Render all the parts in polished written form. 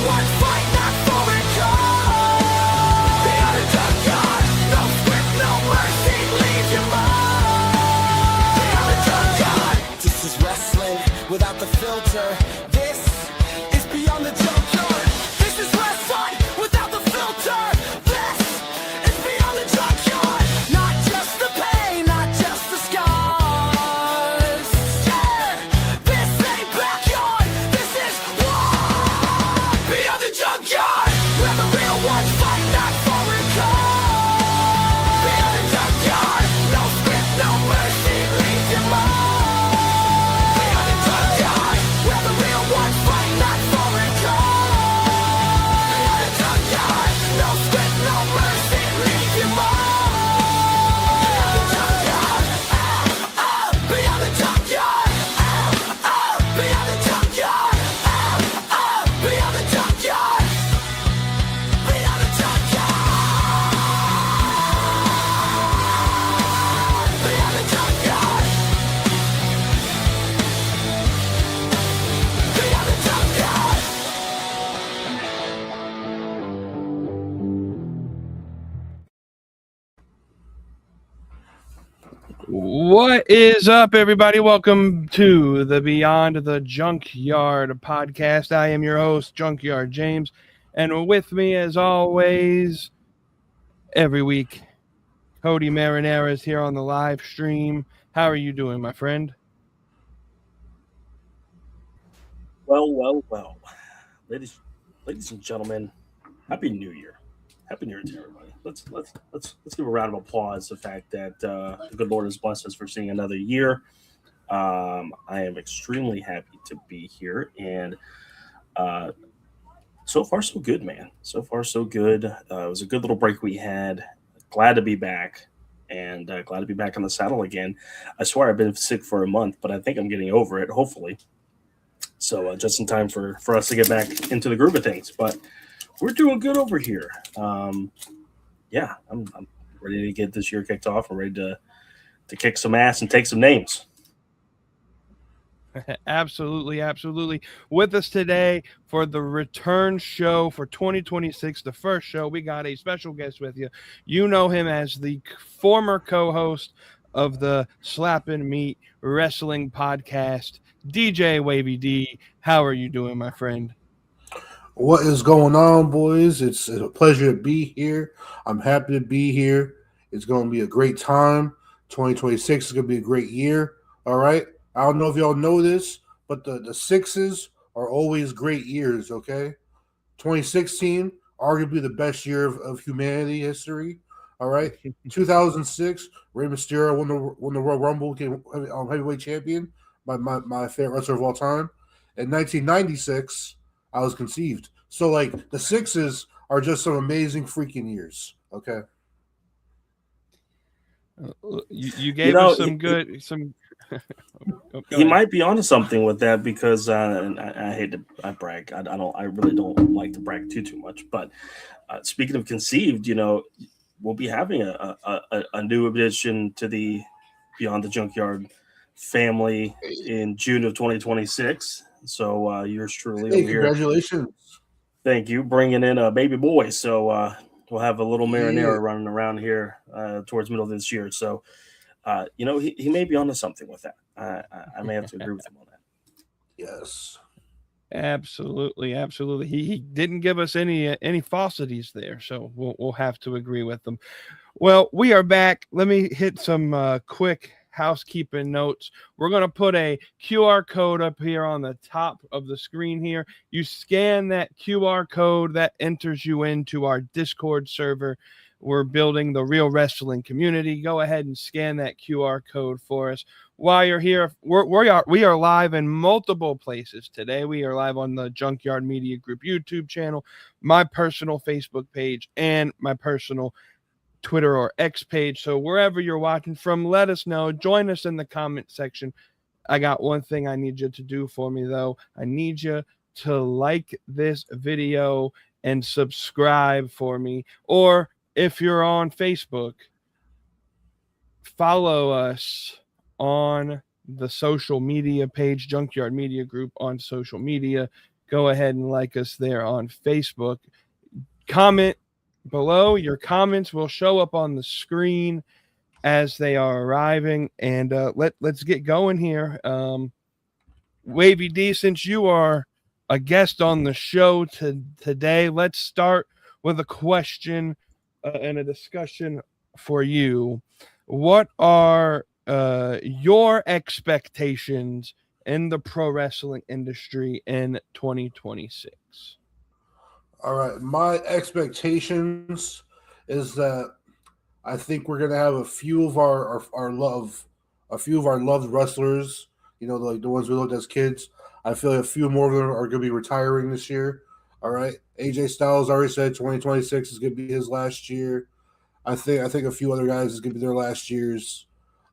one fight, not foreign code. Beyond the junkyard, no script, no mercy, leave your mark. Beyond the junkyard, this is wrestling without the filter. This is beyond the junkyard. This is wrestling without the filter. This is beyond the junkyard. Not just the pain, not just the scars. Yeah, this ain't backyard. This is war. Beyond the junkyard, where the real ones fight, not foreign code. Beyond the junkyard, no script, no mercy, leave your mark. Beyond the junkyard, where the real ones fight, not foreign code. Beyond the junkyard, no script, no mercy, leave your mark. Beyond the junkyard, beyond the junkyard, beyond the junkyard, beyond the junkyard, beyond the junkyard, beyond the junkyard, beyond the junkyard. What is up, everybody? Welcome to the Beyond the Junkyard podcast. I am your host, Junkyard James, and with me, as always, every week, Kody Marinara is here on the live stream. How are you doing, my friend? Well. Ladies and gentlemen, Happy New Year. Happy New Year to everybody. Let's give a round of applause to the fact that the good Lord has blessed us for seeing another year. I am extremely happy to be here, and so far so good, man. So far so good. It was a good little break we had. Glad to be back, and glad to be back on the saddle again. I swear I've been sick for a month, but I think I'm getting over it, hopefully. So just in time for us to get back into the groove of things. But we're doing good over here. Yeah, I'm ready to get this year kicked off. I'm ready to kick some ass and take some names. Absolutely. With us today for the return show for 2026, the first show, we got a special guest with you. You know him as the former co-host of the Slappin' Meat Wrestling podcast, DJ Wavy-D. How are you doing, my friend? What is going on, boys? It's a pleasure to be here. I'm happy to be here. It's going to be a great time. 2026 is going to be a great year. All right. I don't know if y'all know this, but the sixes are always great years. Okay. 2016, arguably the best year of humanity history. All right. 2006, Rey Mysterio won the Royal Rumble, became heavyweight champion, my favorite wrestler of all time. In 1996, I was conceived. So, like, the sixes are just some amazing freaking years. Okay. You gave us some good. He might be onto something with that because and I hate to brag. I really don't like to brag too much. But speaking of conceived, we'll be having a new addition to the Beyond the Junkyard family in June of 2026. So yours truly. Hey, congratulations! Thank you, bringing in a baby boy. So we'll have a little Marinara running around here towards middle of this year. So he may be onto something with that. I may have to agree with him on that. Yes, absolutely. He didn't give us any falsities there, so we'll have to agree with them. Well, we are back. Let me hit some quick housekeeping notes. We're going to put a QR code up here on the top of the screen here. You scan that QR code, that enters you into our Discord server. We're building the real wrestling community. Go ahead and scan that QR code for us. While you're here, we are live in multiple places today. We are live on the Junkyard Media Group YouTube channel, my personal Facebook page, and my personal Twitter or X page. So wherever you're watching from, let us know. Join us in the comment section. I got one thing I need you to do for me, though. I need you to like this video and subscribe for me. Or if you're on Facebook, follow us on the social media page, Junkyard Media Group on social media. go ahead and like us there on Facebook. Comment below. Your comments will show up on the screen as they are arriving. And let's get going here. Wavy-D, since you are a guest on the show today, let's start with a question and a discussion for you. What are your expectations in the pro wrestling industry in 2026? All right, my expectations is that I think we're gonna have a few of our loved wrestlers. You know, like the ones we loved as kids. I feel like a few more of them are gonna be retiring this year. All right, AJ Styles already said 2026 is gonna be his last year. I think a few other guys is gonna be their last years.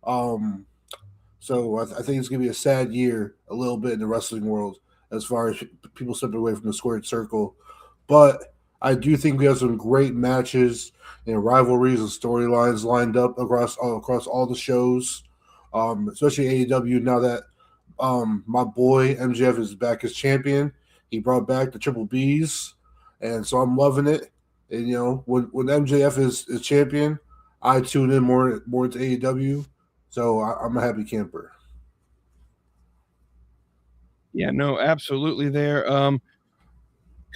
So I think it's gonna be a sad year a little bit in the wrestling world as far as people stepping away from the squared circle. But I do think we have some great matches and rivalries and storylines lined up across all the shows, especially AEW. Now that my boy MJF is back as champion, he brought back the Triple Bs, and so I'm loving it. And you know, when MJF is champion, I tune in more into AEW. So I'm a happy camper. Yeah, no, absolutely there.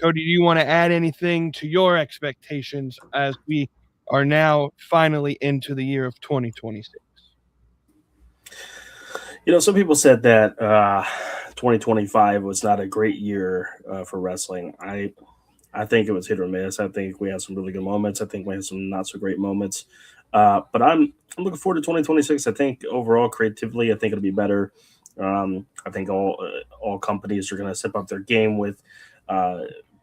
Kody, do you want to add anything to your expectations as we are now finally into the year of 2026? You know, some people said that 2025 was not a great year for wrestling. I think it was hit or miss. I think we had some really good moments. I think we had some not so great moments. But I'm looking forward to 2026. I think overall, creatively, I think it'll be better. I think all companies are going to step up their game with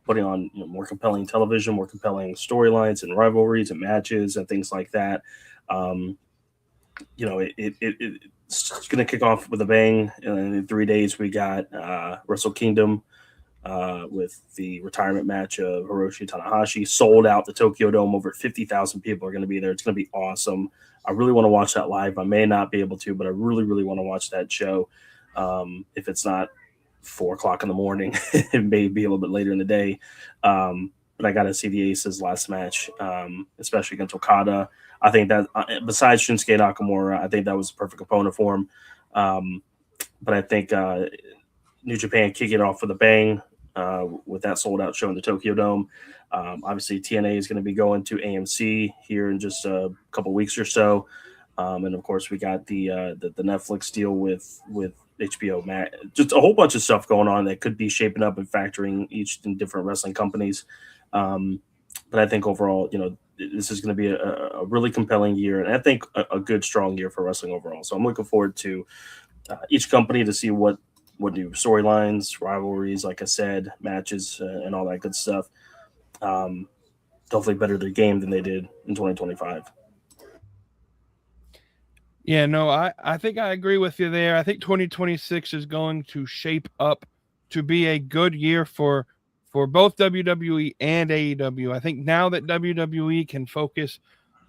putting on more compelling television, more compelling storylines and rivalries and matches and things like that. It's going to kick off with a bang. In 3 days, we got Wrestle Kingdom with the retirement match of Hiroshi Tanahashi. Sold out the Tokyo Dome. Over 50,000 people are going to be there. It's going to be awesome. I really want to watch that live. I may not be able to, but I really, really want to watch that show. If it's not 4:00 in the morning, it may be a little bit later in the day. But I got to see the Aces last match, especially against Okada. I think that besides Shinsuke Nakamura, I think that was a perfect opponent for him. But I think New Japan kicked it off with a bang with that sold out show in the Tokyo Dome. Obviously, TNA is going to be going to AMC here in just a couple weeks or so. And of course, we got the Netflix deal with HBO Max. Just a whole bunch of stuff going on that could be shaping up and factoring each in different wrestling companies. But I think overall, this is going to be a really compelling year, and I think a good, strong year for wrestling overall. So I'm looking forward to each company to see what new storylines, rivalries, like I said, matches, and all that good stuff. Hopefully better their game than they did in 2025. Yeah, no, I think I agree with you there. I think 2026 is going to shape up to be a good year for both WWE and AEW. I think now that WWE can focus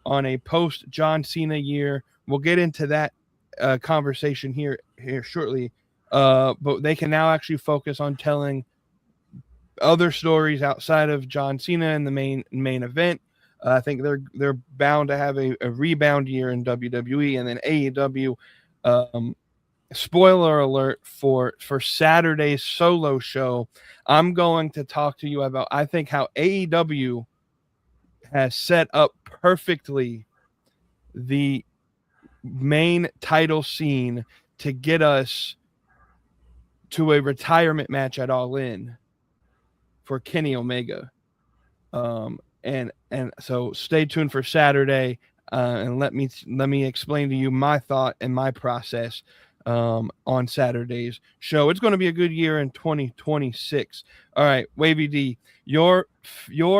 on a post John Cena year, we'll get into that conversation here shortly. But they can now actually focus on telling other stories outside of John Cena and the main event. I think they're bound to have a rebound year in WWE, and then AEW. Spoiler alert for Saturday's solo show. I'm going to talk to you about, I think, how AEW has set up perfectly the main title scene to get us to a retirement match at All In for Kenny Omega. And so stay tuned for Saturday, and let me explain to you my thought and my process on Saturday's show. It's going to be a good year in 2026. All right, Wavy-D, your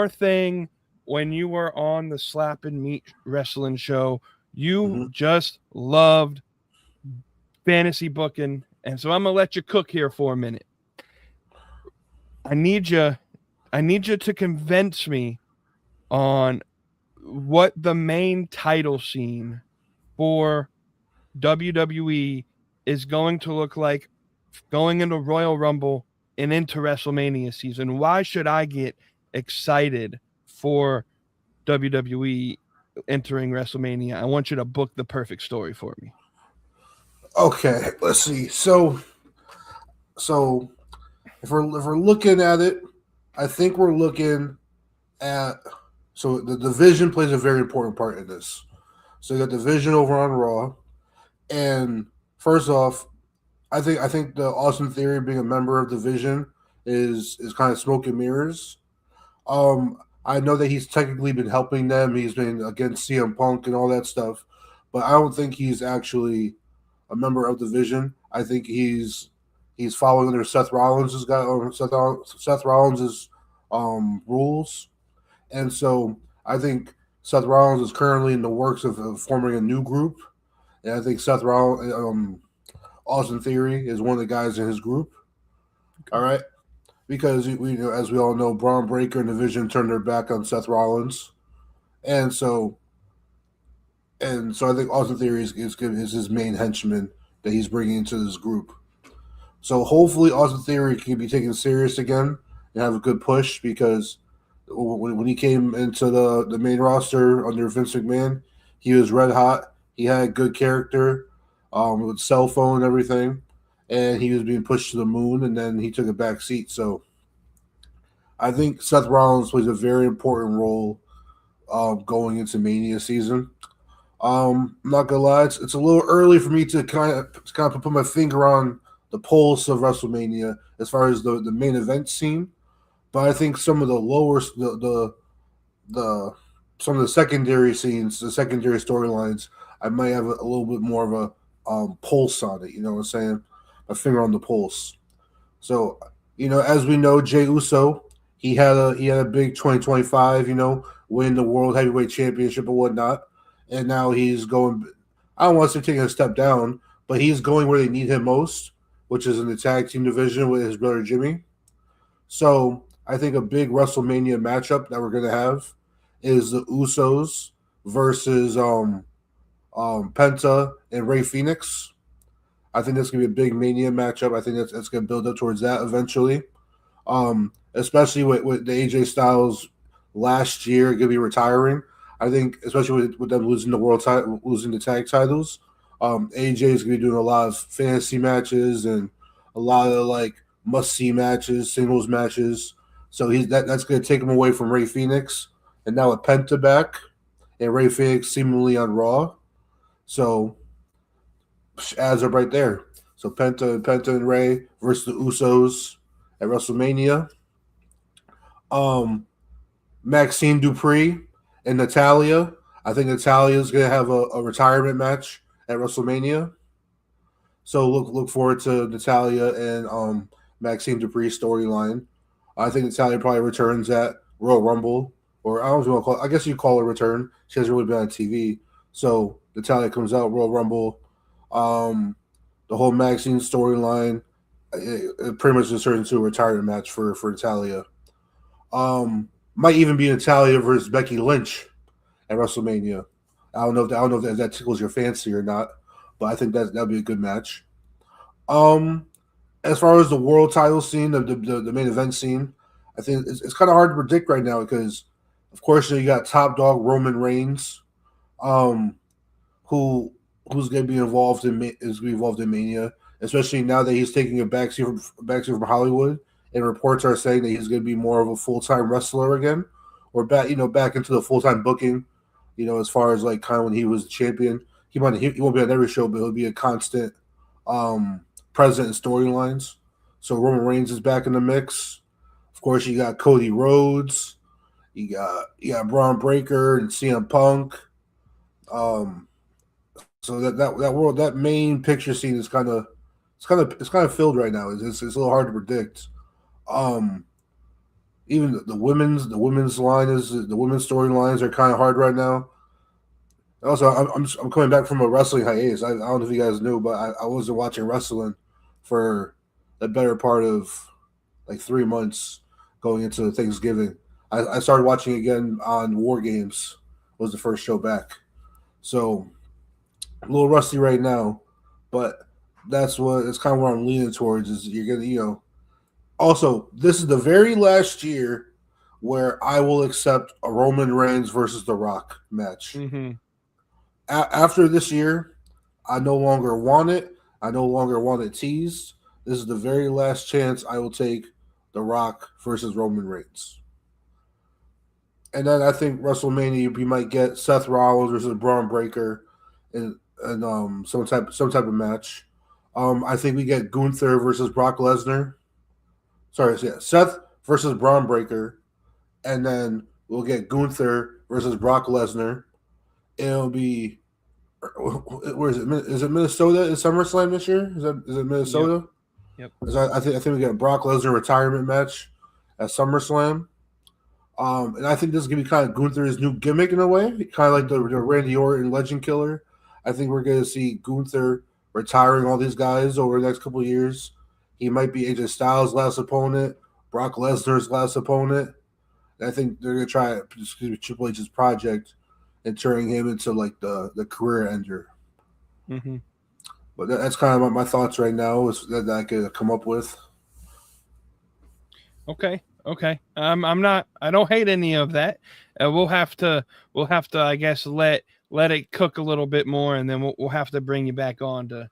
thing when you were on the Slap and Meat wrestling show, you just loved fantasy booking, and so I'm gonna let you cook here for a minute. I need you to convince me on what the main title scene for WWE is going to look like going into Royal Rumble and into WrestleMania season, why should I get excited for WWE entering WrestleMania? I want you to book the perfect story for me. Okay, let's see. So if we're looking at it, I think we're looking at the division plays a very important part in this. So you got division over on Raw, and first off, I think the Austin Theory being a member of division is kind of smoke and mirrors. I know that he's technically been helping them. He's been against CM Punk and all that stuff, but I don't think he's actually a member of division. I think he's following under Seth Rollins' rules, and so I think Seth Rollins is currently in the works of forming a new group, and I think Seth Rollins, Austin Theory is one of the guys in his group. All right, because as we all know, Braun Breaker and Division turned their back on Seth Rollins, and so I think Austin Theory is his main henchman that he's bringing into this group. So hopefully Austin Theory can be taken serious again and have a good push, because when he came into the main roster under Vince McMahon, he was red hot. He had good character with cell phone and everything, and he was being pushed to the moon, and then he took a back seat. So I think Seth Rollins plays a very important role going into Mania season. I'm not gonna lie, it's a little early for me to kind of put my finger on the pulse of WrestleMania as far as the main event scene, but I think some of the lower some of the secondary scenes, the secondary storylines, I might have a little bit more of a pulse on it. You know what I'm saying? A finger on the pulse. So as we know, Jey Uso, he had a big 2025. Win the World Heavyweight Championship and whatnot. And now he's going, I don't want to say taking a step down, but he's going where they need him most, which is in the tag team division with his brother Jimmy. So I think a big WrestleMania matchup that we're going to have is the Usos versus Penta and Rey Fenix. I think that's going to be a big Mania matchup. I think that's going to build up towards that eventually, especially with the AJ Styles last year going to be retiring. I think, especially with them losing losing the tag titles, AJ is going to be doing a lot of fantasy matches and a lot of must-see matches, singles matches. So that's going to take him away from Rey Fenix, and now with Penta back and Rey Fenix seemingly on Raw, so ads are right there. So Penta and Rey versus the Usos at WrestleMania. Maxine Dupree and Natalya. I think Natalya is going to have a retirement match at WrestleMania. So look forward to Natalya and Maxine Dupree's storyline. I think Natalya probably returns at Royal Rumble, or I don't know what you want to call it. I guess you call it a return. She hasn't really been on TV. So Natalya comes out, Royal Rumble. The whole Maxine storyline, it pretty much just turns into a retirement match for Natalya. Might even be Natalya versus Becky Lynch at WrestleMania. I don't know if that tickles your fancy or not, but I think that'd be a good match. As far as the world title scene, the main event scene, I think it's kind of hard to predict right now because, of course, you got top dog Roman Reigns, who's going to be involved in Mania, especially now that he's taking a backseat from Hollywood, and reports are saying that he's going to be more of a full-time wrestler again, or back into the full-time booking. As far as kind of when he was the champion, he won't be on every show, but he'll be a constant present in storylines. So Roman Reigns is back in the mix. Of course, you got Cody Rhodes, you got Braun Breaker and CM Punk. So that main picture scene is kind of filled right now. It's a little hard to predict. Even the women's storylines are kind of hard right now. Also, I'm coming back from a wrestling hiatus. I don't know if you guys knew, but I wasn't watching wrestling for the better part of 3 months going into Thanksgiving. I started watching again on War Games. Was the first show back, so I'm a little rusty right now, but it's kind of where I'm leaning towards. Is you're gonna Also, this is the very last year where I will accept a Roman Reigns versus The Rock match. Mm-hmm. After this year, I no longer want it. I no longer want it teased. This is the very last chance I will take The Rock versus Roman Reigns. And then I think WrestleMania we might get Seth Rollins versus Braun Breaker and some type of match. I think we get Gunther versus Brock Lesnar. Sorry, yeah, Seth versus Braun Breaker, and then we'll get Gunther versus Brock Lesnar. It'll be where is it? Is it Minnesota? Is SummerSlam this year? Is it Minnesota? Yep. I think we get a Brock Lesnar retirement match at SummerSlam. And I think this is gonna be kind of Gunther's new gimmick in a way, kind of like the Randy Orton Legend Killer. I think we're gonna see Gunther retiring all these guys over the next couple of years. He might be AJ Styles' last opponent, Brock Lesnar's last opponent. And I think they're gonna try Triple H's project and turning him into like the career ender. Mm-hmm. But that's kind of my thoughts right now is that I could come up with. Okay. I don't hate any of that. We'll have to, I guess, let it cook a little bit more, and then we'll have to bring you back on to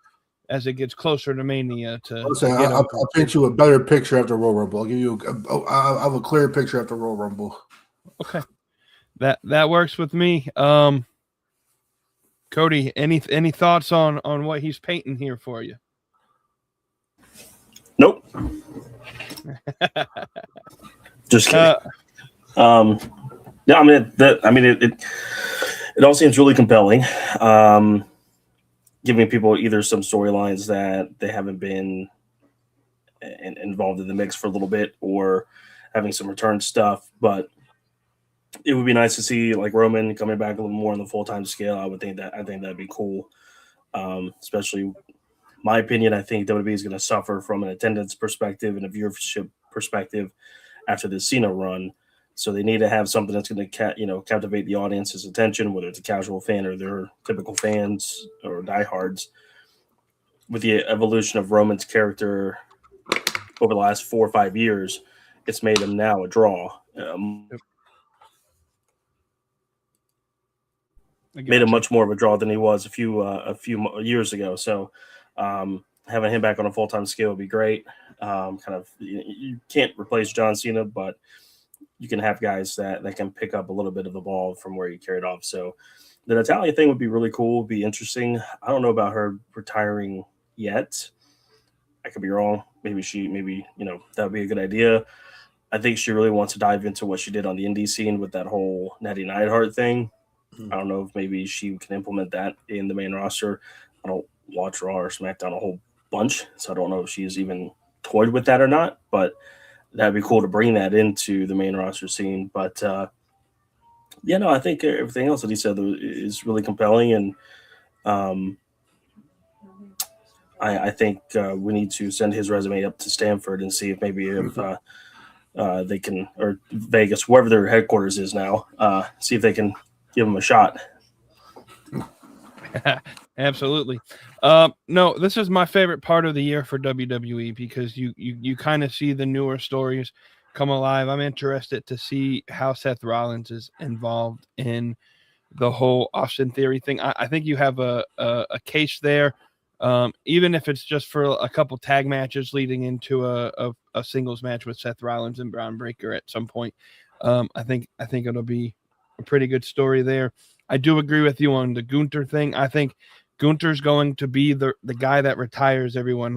as it gets closer to Mania. I'll paint you a better picture after Royal Rumble. I'll give you I'll have a clear picture after Royal Rumble. Okay, that works with me. Kody, any thoughts on what he's painting here for you? Nope. Just kidding. Yeah, it all seems really compelling. Giving people either some storylines that they haven't been involved in the mix for a little bit, or having some return stuff. But it would be nice to see like Roman coming back a little more on the full-time scale. I think that'd be cool. Especially, my opinion, I think WWE is going to suffer from an attendance perspective and a viewership perspective after the Cena run. So they need to have something that's going to captivate the audience's attention, whether it's a casual fan or their typical fans or diehards. With the evolution of Roman's character over the last 4 or 5 years, it's made him now a draw. Made him much more of a draw than he was a few years ago. So having him back on a full-time scale would be great. You can't replace John Cena, but you can have guys that can pick up a little bit of the ball from where he carried off. So the Natalia thing would be really cool, would be interesting. I don't know about her retiring yet. I could be wrong. Maybe that would be a good idea. I think she really wants to dive into what she did on the indie scene with that whole Natty Neidhart thing. I don't know if maybe she can implement that in the main roster. I don't watch Raw or SmackDown a whole bunch, so I don't know if she's even toyed with that or not, but that'd be cool to bring that into the main roster scene. But I think everything else that he said is really compelling, and I think we need to send his resume up to Stanford and see if maybe they can, or Vegas, wherever their headquarters is now, see if they can give him a shot. Absolutely. No, this is my favorite part of the year for WWE because you kind of see the newer stories come alive. I'm interested to see how Seth Rollins is involved in the whole Austin Theory thing. I think you have a case there, even if it's just for a couple tag matches leading into a singles match with Seth Rollins and Braun Breaker at some point. I think it'll be a pretty good story there. I do agree with you on the Gunther thing. I think Gunther's going to be the guy that retires everyone.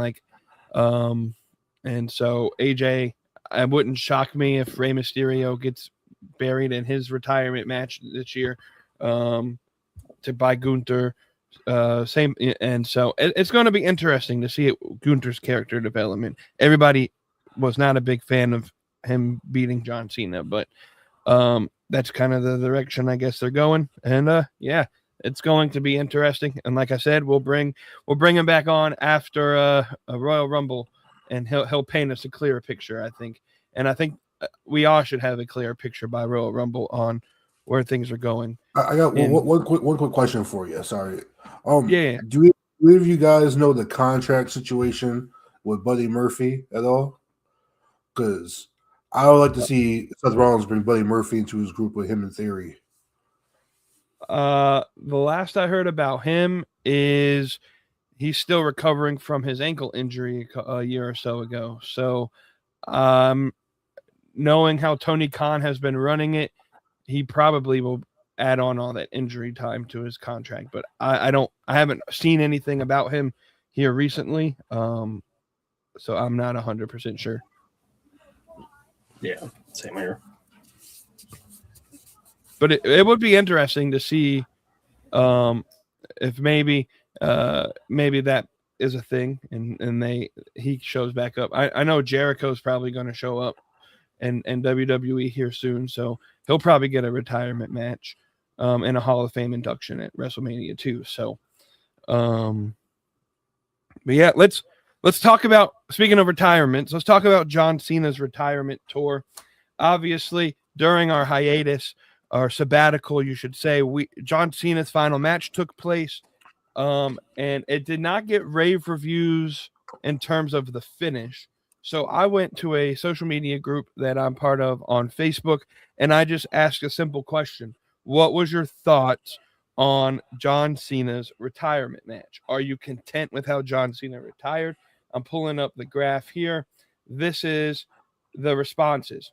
And so AJ, it wouldn't shock me if Rey Mysterio gets buried in his retirement match this year, to buy Gunther. Same, and so it's going to be interesting to see Gunther's character development. Everybody was not a big fan of him beating John Cena, but that's kind of the direction I guess they're going. And it's going to be interesting. And like I said, we'll bring him back on after a Royal Rumble, and he'll paint us a clearer picture, I think. And I think we all should have a clearer picture by Royal Rumble on where things are going. I got one quick question for you. Sorry. Yeah. Do any of you guys know the contract situation with Buddy Murphy at all? because I would like to see Seth Rollins bring Buddy Murphy into his group with him in Theory. The last I heard about him is he's still recovering from his ankle injury a year or so ago. So, knowing how Tony Khan has been running it, he probably will add on all that injury time to his contract. But I haven't seen anything about him here recently. So I'm not 100% sure. Yeah, same here. But it would be interesting to see if maybe that is a thing and he shows back up. I know Jericho's probably going to show up in WWE here soon, so he'll probably get a retirement match and a Hall of Fame induction at WrestleMania 2. So, but yeah, let's talk about, speaking of retirements, let's talk about John Cena's retirement tour. Obviously, during our hiatus, our sabbatical, you should say, John Cena's final match took place, and it did not get rave reviews in terms of the finish. So I went to a social media group that I'm part of on Facebook, and I just asked a simple question. What was your thoughts on John Cena's retirement match? Are you content with how John Cena retired? I'm pulling up the graph here. This is the responses.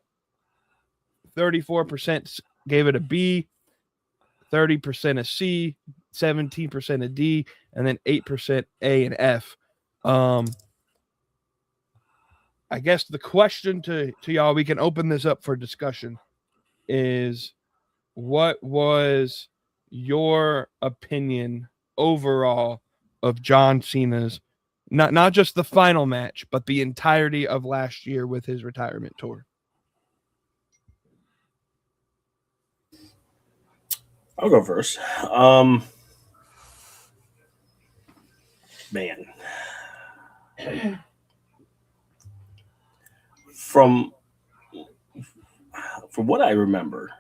34% gave it a B, 30% a C, 17% a D, and then 8% A and F. I guess the question to y'all, we can open this up for discussion, is what was your opinion overall of John Cena's, not just the final match, but the entirety of last year with his retirement tour? I'll go first. Man. From what I remember,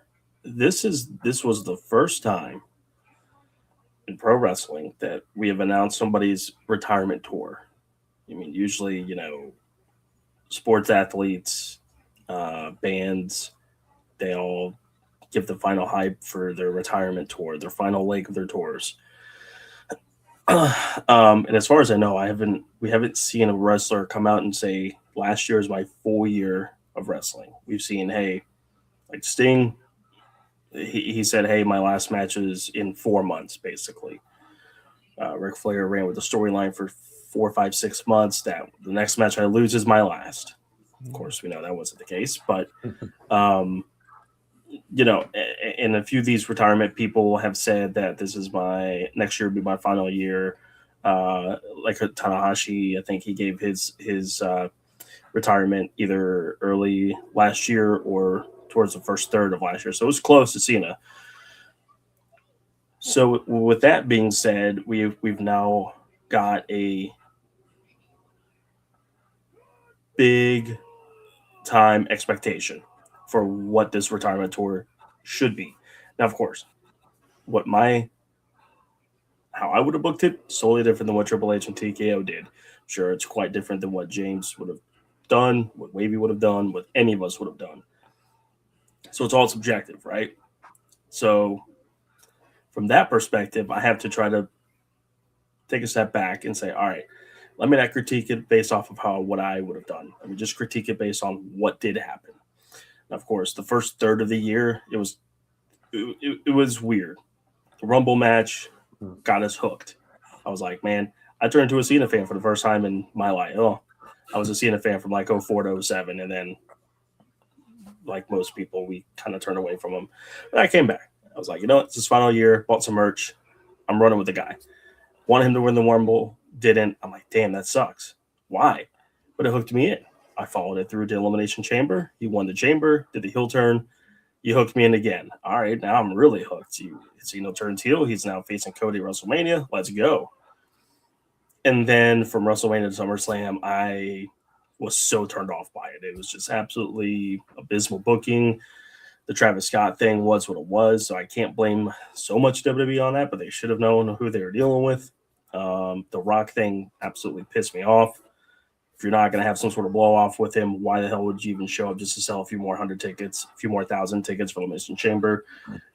this was the first time in pro wrestling that we have announced somebody's retirement tour. I mean, usually, sports athletes, bands, they all give the final hype for their retirement tour, their final leg of their tours. And as far as I know, we haven't seen a wrestler come out and say, last year is my full year of wrestling. We've seen, like Sting, he said, hey, my last match is in 4 months, basically. Ric Flair ran with the storyline for 4, 5, 6 months. That the next match I lose is my last. Of course, we know that wasn't the case, but and a few of these retirement people have said that this is next year will be my final year. Like Tanahashi, I think he gave his retirement either early last year or towards the first third of last year. So it was close to Cena. So with that being said, we've now got a big time expectation for what this retirement tour should be. Now, of course, how I would have booked it, solely different than what Triple H and TKO did. Sure, it's quite different than what James would have done, what Wavy would have done, what any of us would have done. So it's all subjective, right? So from that perspective, I have to try to take a step back and say, all right, let me not critique it based off of what I would have done. Let me just critique it based on what did happen. Now, of course, the first third of the year, it was weird. The Rumble match got us hooked. I was like, man, I turned into a Cena fan for the first time in my life. I was a Cena fan from like 04 to 07, and then, like most people, we kind of turned away from him. And I came back. I was like, it's his final year, bought some merch. I'm running with the guy. Wanted him to win the Rumble, didn't. I'm like, damn, that sucks. Why? But it hooked me in. I followed it through to Elimination Chamber. He won the Chamber, did the heel turn. You hooked me in again. All right, now I'm really hooked. Cena turns heel. He's now facing Kody at WrestleMania. Let's go. And then from WrestleMania to SummerSlam, I was so turned off by it. It was just absolutely abysmal booking. The Travis Scott thing was what it was, so I can't blame so much WWE on that, but they should have known who they were dealing with. The Rock thing absolutely pissed me off. you're not going to have some sort of blow off with him, why the hell would you even show up just to sell a few more 100 tickets, a few more 1,000 tickets for Elimination Chamber?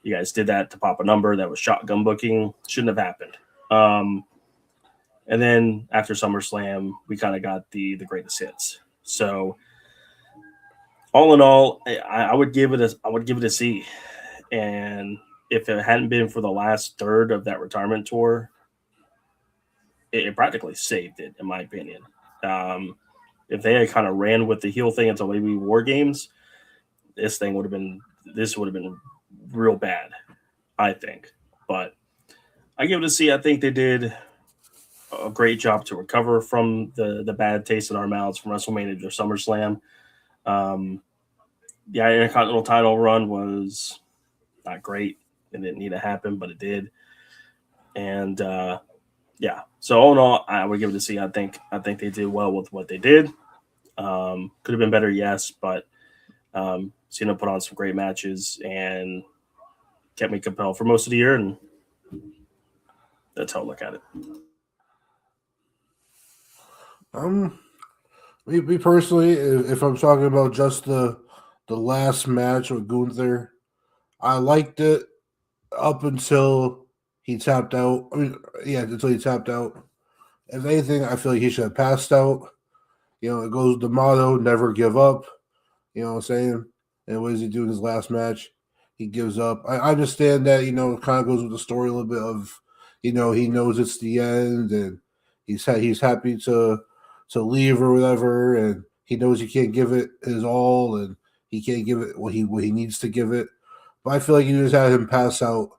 You guys did that to pop a number. That was shotgun booking. Shouldn't have happened. And then after SummerSlam, we kind of got the greatest hits. So all in all, I would give it a C. And if it hadn't been for the last third of that retirement tour, it practically saved it, in my opinion. If they had kind of ran with the heel thing until maybe War Games, this would have been real bad, I think. But I give it a C. I think they did a great job to recover from the bad taste in our mouths from WrestleMania to SummerSlam. The Intercontinental title run was not great. It didn't need to happen, but it did. And so all in all, I would give it a C. I think they did well with what they did. Could have been better, yes, but Cena put on some great matches and kept me compelled for most of the year, and that's how I look at it. Me personally, if I'm talking about just the last match with Gunther, I liked it up until he tapped out. Until he tapped out. If anything, I feel like he should have passed out. It goes with the motto, never give up. You know what I'm saying? And what does he do in his last match? He gives up. I understand that, it kind of goes with the story a little bit of, he knows it's the end and he's happy to leave or whatever, and he knows he can't give it his all and he can't give it what he needs to give it. But I feel like you just had him pass out.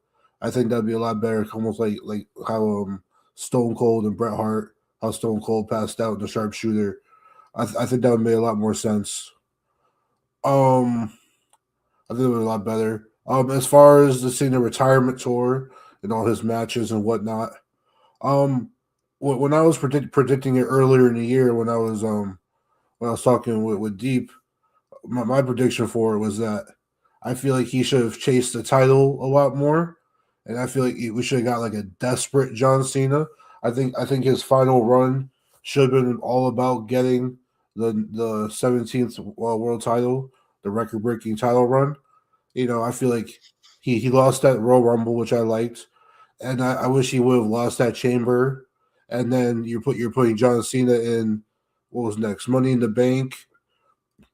I think that'd be a lot better, almost like how Stone Cold and Bret Hart, how Stone Cold passed out in the sharpshooter. I think that would make a lot more sense. I think it would be a lot better. As far as the Cena retirement tour and all his matches and whatnot, when I was predicting it earlier in the year, when I was talking with Deep, my prediction for it was that I feel like he should have chased the title a lot more, and I feel like we should have got like a desperate John Cena. I think his final run should have been all about getting the 17th world title, the record-breaking title run. I feel like he lost that Royal Rumble, which I liked, and I wish he would have lost that Chamber. And then you're putting John Cena in what was next? Money in the Bank.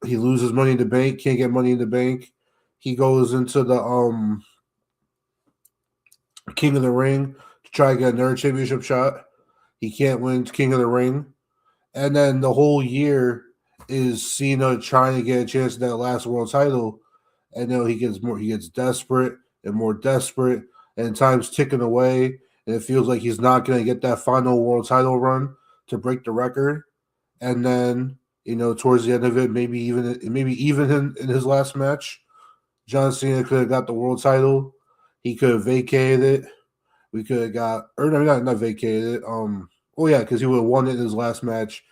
He loses Money in the Bank, can't get Money in the Bank. He goes into the King of the Ring to try to get another championship shot. He can't win King of the Ring. And then the whole year is Cena trying to get a chance at that last world title. And he gets desperate and more desperate, and time's ticking away, and it feels like he's not going to get that final world title run to break the record. And then, towards the end of it, maybe even in his last match, John Cena could have got the world title. He could have vacated it. We could have got, or no, not vacated it. Because he would have won it in his last match.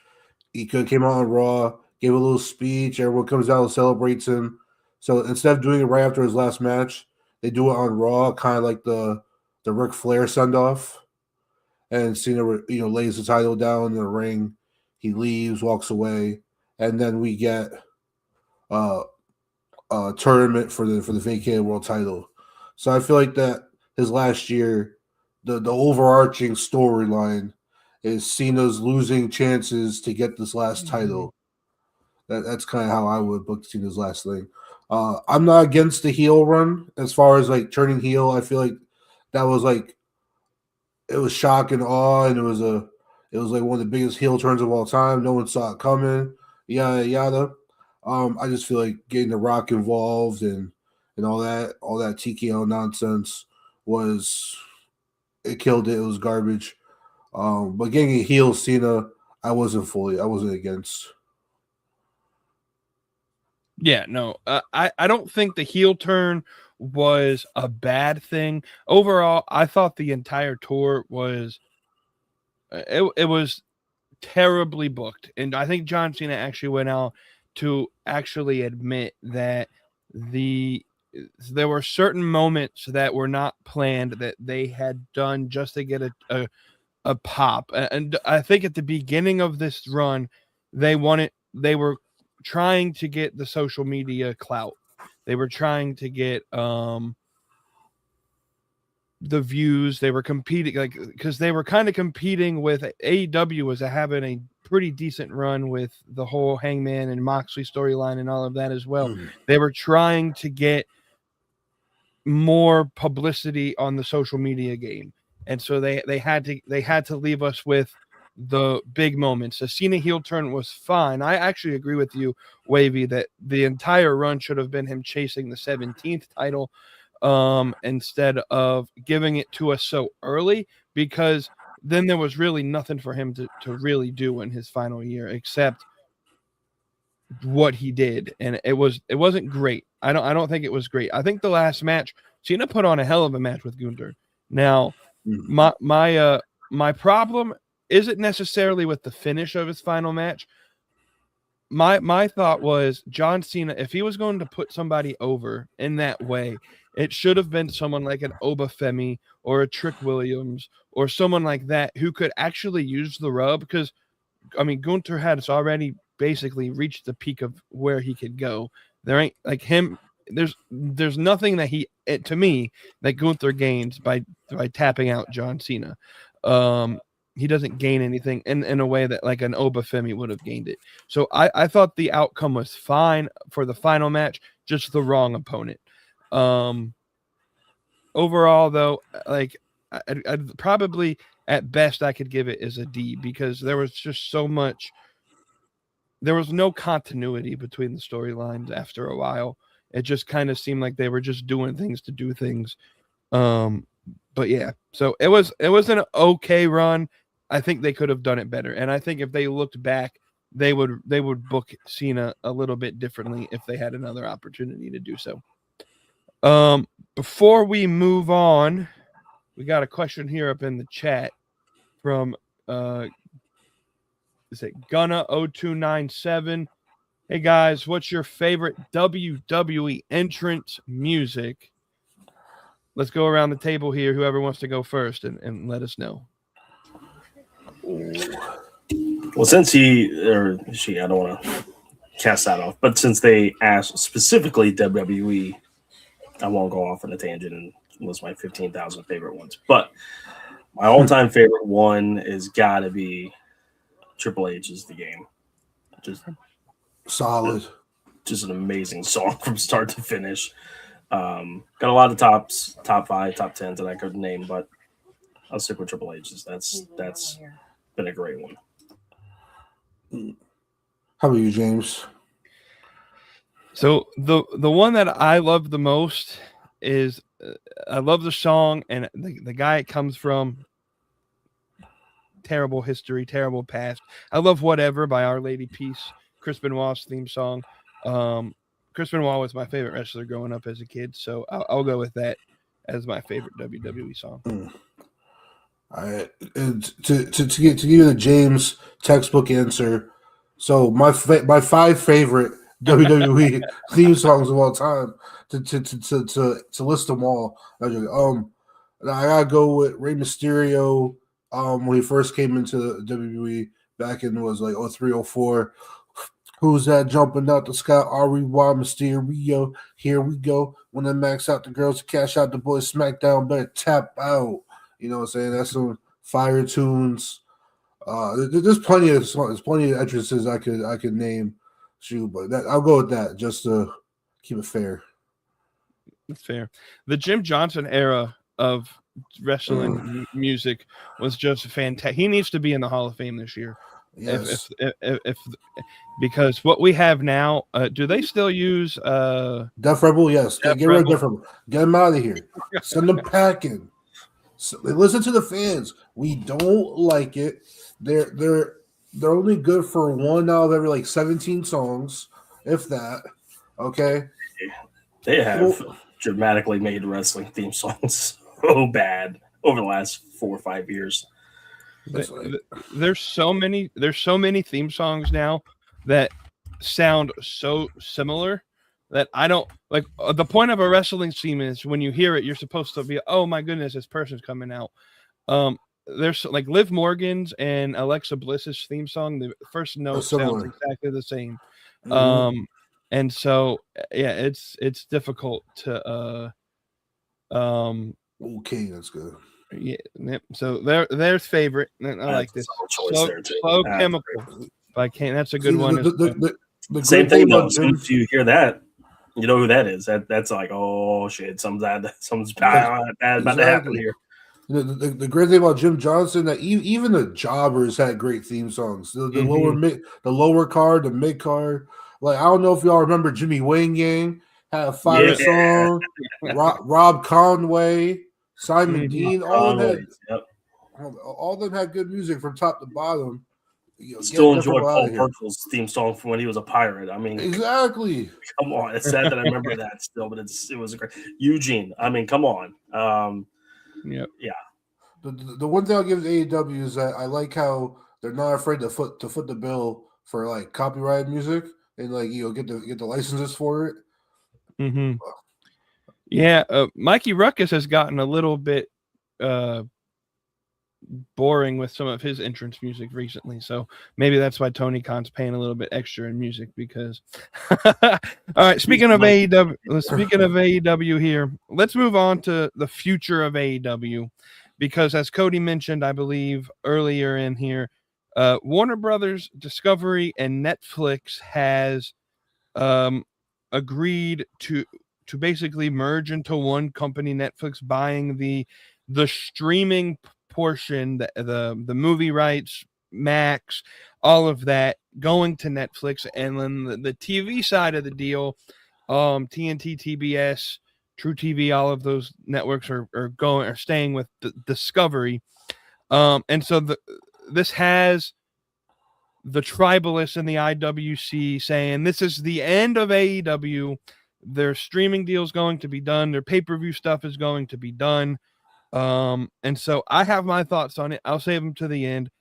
He could have came out on Raw, gave a little speech. Everyone comes out and celebrates him. So instead of doing it right after his last match, they do it on Raw, kind of like the Ric Flair send off. And Cena, lays the title down in the ring. He leaves, walks away, and then we get a tournament for the vacated world title. So I feel like that his last year, the overarching storyline is Cena's losing chances to get this last title. That's kind of how I would book Cena's last thing. I'm not against the heel run as far as like turning heel. I feel like that was like it was shock and awe, and it was like one of the biggest heel turns of all time. No one saw it coming. Yada yada. I just feel like getting The Rock involved and all that TKO nonsense it killed it. It was garbage. But getting a heel Cena, I wasn't against. Yeah, no, I don't think the heel turn was a bad thing. Overall, I thought the entire tour was it was terribly booked, and I think John Cena actually went out to actually admit that there were certain moments that were not planned that they had done just to get a pop. And I think at the beginning of this run, they were trying to get the social media clout. They were trying to get the views. They were competing, like, because they were kind of competing with AEW was having a pretty decent run with the whole Hangman and Moxley storyline and all of that as well. They were trying to get more publicity on the social media game, and so they had to leave us with the big moments. The Cena heel turn was fine. I actually agree with you, Wavy, that the entire run should have been him chasing the 17th title instead of giving it to us so early, because then there was really nothing for him to really do in his final year except what he did, and it wasn't great. I don't think it was great. I think the last match, Cena put on a hell of a match with Gunther. Now, my problem isn't necessarily with the finish of his final match. My thought was John Cena, if he was going to put somebody over in that way, it should have been someone like an Obafemi or a Trick Williams or someone like that who could actually use the rub, because I mean Gunther has already basically reached the peak of where he could go. There ain't like him. There's nothing that to me that Gunther gains by tapping out John Cena. He doesn't gain anything in a way that like an Obafemi would have gained it. So I thought the outcome was fine for the final match, just the wrong opponent. Overall, though, like I'd probably at best I could give it as a D, because there was just so much. There was no continuity between the storylines after a while. It just kind of seemed like they were just doing things to do things. But yeah, so it was an okay run. I think they could have done it better, and I think if they looked back, they would book Cena a little bit differently if they had another opportunity to do so. Before we move on, we got a question here up in the chat from is it Gunna0297? Hey guys, what's your favorite WWE entrance music? Let's go around the table here. Whoever wants to go first and let us know. Well, since he or she, I don't want to cast that off, but since they asked specifically WWE, I won't go off on a tangent and list my 15,000 favorite ones. But my all-time favorite one is got to be Triple H's The Game. Just solid. Just an amazing song from start to finish. Got a lot of top 5, top 10s that I could name, but I'll stick with Triple H's. That's been a great one. How about you, James? So the one that I love the most is I love the song and the guy it comes from. Terrible history, terrible past. I love Whatever by Our Lady Peace, Chris Benoit's theme song. Chris Benoit was my favorite wrestler growing up as a kid, so I'll go with that as my favorite WWE song. All right, to give you the James textbook answer. So my 5 favorite WWE theme songs of all time. To list them all, I gotta go with Rey Mysterio. When he first came into WWE back in was like 03, 04. Who's that jumping out the sky? R.E.Y. Mysterio. Here we go. When they max out the girls, cash out the boys. SmackDown better tap out. You know what I'm saying? That's some fire tunes. There's plenty of songs. There's plenty of entrances I could name. Shoot, but I'll go with that just to keep it fair. That's fair. The Jim Johnson era of wrestling music was just fantastic. He needs to be in the Hall of Fame this year. Yes. If because what we have now, do they still use Def Rebel? Yes. Def Get rid of Def Rebel. Get them out of here. Send them packing. So, listen to the fans. We don't like it. They're only good for 1 out of every like 17 songs, if that. Okay. They have dramatically made wrestling theme songs so bad over the last 4 or 5 years. There's so many theme songs now that sound so similar that I don't like. The point of a wrestling theme is when you hear it, you're supposed to be, oh my goodness, this person's coming out. there's like Liv Morgan's and Alexa Bliss's theme song. The first note sounds similar. exactly the same. Mhm. And so yeah, it's difficult to Okay, that's good. yeah. Yep. So there's favorite. And I like That's a this solid choice there too. slow That's chemical. great. If I can't, that's a See, good one. the Same great thing thing though. about As soon Jim, as you hear that, you know who that is. That's like, oh shit, something's Yeah, bad about to happen exactly. here. The great thing about Jim Johnson that even the Jobbers had great theme songs. The lower card, the mid card. Like I don't know if y'all remember Jimmy Wayne Gang had a fire Yeah. song. Rob Conway, Simon Dean, Conways, yep. all of them had good music from top to bottom. Still Get enjoy them out Paul of here. Burchell's theme song from when he was a pirate. I mean, Exactly. come on. It's sad that I remember that still, but it was a great Eugene. I mean, come on. Yep. Yeah. The one thing I'll give to AEW is that I like how they're not afraid to foot the bill for like copyrighted music and like get the licenses for it. Mm-hmm. Yeah, Mikey Ruckus has gotten a little bit boring with some of his entrance music recently, so maybe that's why Tony Khan's paying a little bit extra in music because. All right, speaking of AEW here, let's move on to the future of AEW because, as Kody mentioned, I believe earlier in here, Warner Brothers, Discovery, and Netflix has agreed to basically merge into one company. Netflix buying the streaming portion, the movie rights, Max, all of that going to Netflix, and then the TV side of the deal, TNT, TBS, True TV, all of those networks are staying with Discovery, and so this has the tribalists and the IWC saying this is the end of AEW. Their streaming deal is going to be done. Their pay-per-view stuff is going to be done. And so I have my thoughts on it. I'll save them to the end.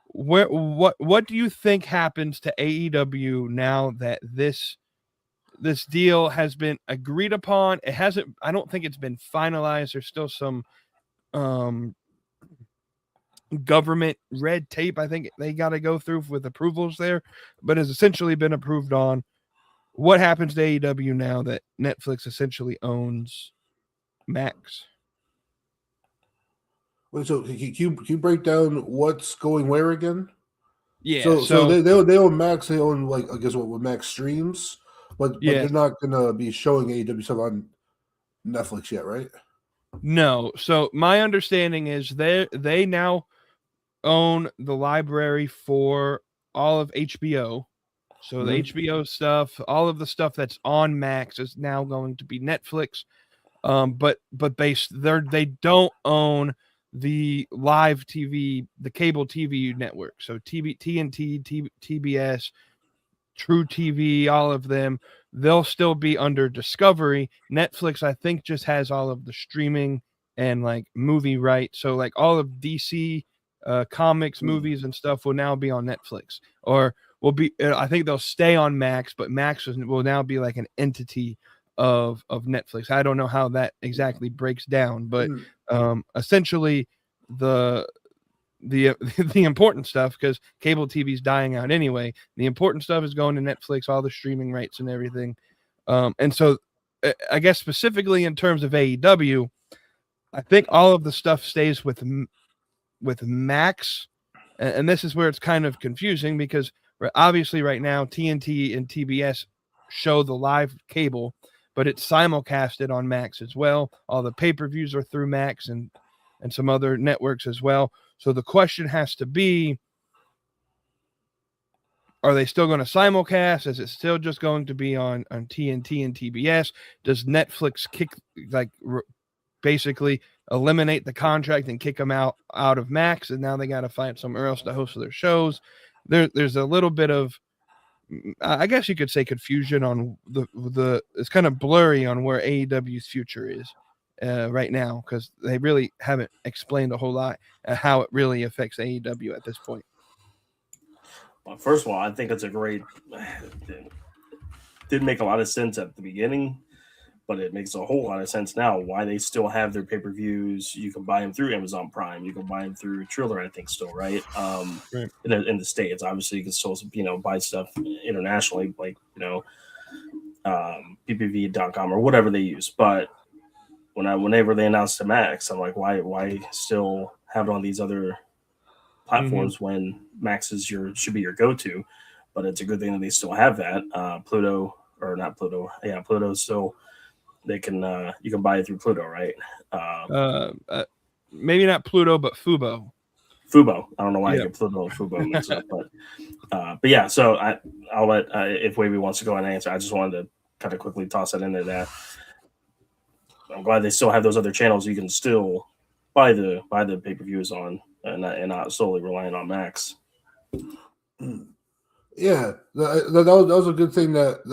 What do you think happens to AEW now that this deal has been agreed upon? It hasn't. I don't think it's been finalized. There's still some government red tape I think they got to go through with approvals there, but has essentially been approved on. What happens to AEW now that Netflix essentially owns Max? Wait, so can you break down what's going where again? Yeah, So they own Max. They own like I guess what Max streams, but yeah. they're not gonna be showing AEW stuff on Netflix yet, right? No. So my understanding is they now own the library for all of HBO. So the HBO stuff, all of the stuff that's on Max is now going to be Netflix. But they don't own the live TV, the cable TV network. So TNT, TBS, True TV, all of them, they'll still be under Discovery. Netflix, I think, just has all of the streaming and like movie rights. So like all of DC comics, movies, and stuff will now be on Netflix, or will be. I think they'll stay on Max, but Max will now be like an entity of Netflix. I don't know how that exactly breaks down, but essentially the important stuff, because cable TV is dying out anyway. The important stuff is going to Netflix, all the streaming rights and everything. And so I guess specifically in terms of AEW, I think all of the stuff stays with Max. And this is where it's kind of confusing because obviously right now TNT and TBS show the live cable, but it's simulcasted on Max as well. All the pay-per-views are through Max and some other networks as well. So the question has to be, are they still going to simulcast? Is it still just going to be on TNT and TBS? Does Netflix basically eliminate the contract and kick them out of Max, and now they got to find somewhere else to host their shows? There's a little bit of, I guess you could say, confusion on the it's kind of blurry on where AEW's future is right now, because they really haven't explained a whole lot how it really affects AEW at this point. Well, first of all, I think it's a great. Didn't make a lot of sense at the beginning, but it makes a whole lot of sense now why they still have their pay-per-views. You can buy them through Amazon Prime. You can buy them through Triller, I think, still, right? Right. In the States, obviously, you can still, buy stuff internationally, like, ppv.com or whatever they use. But whenever they announced the Max, I'm like, why still have it on these other platforms when Max should be your go-to? But it's a good thing that they still have that. Pluto, or not Pluto, yeah, Pluto still, they can you can buy it through Pluto, right? Maybe not Pluto, but Fubo. Fubo. I don't know why I get Pluto and Fubo mixed up, but yeah. So I'll let if Wavy wants to go and answer. I just wanted to kind of quickly toss that into that. I'm glad they still have those other channels. You can still buy the pay-per-views on, and not solely relying on Max. Yeah, that was a good thing that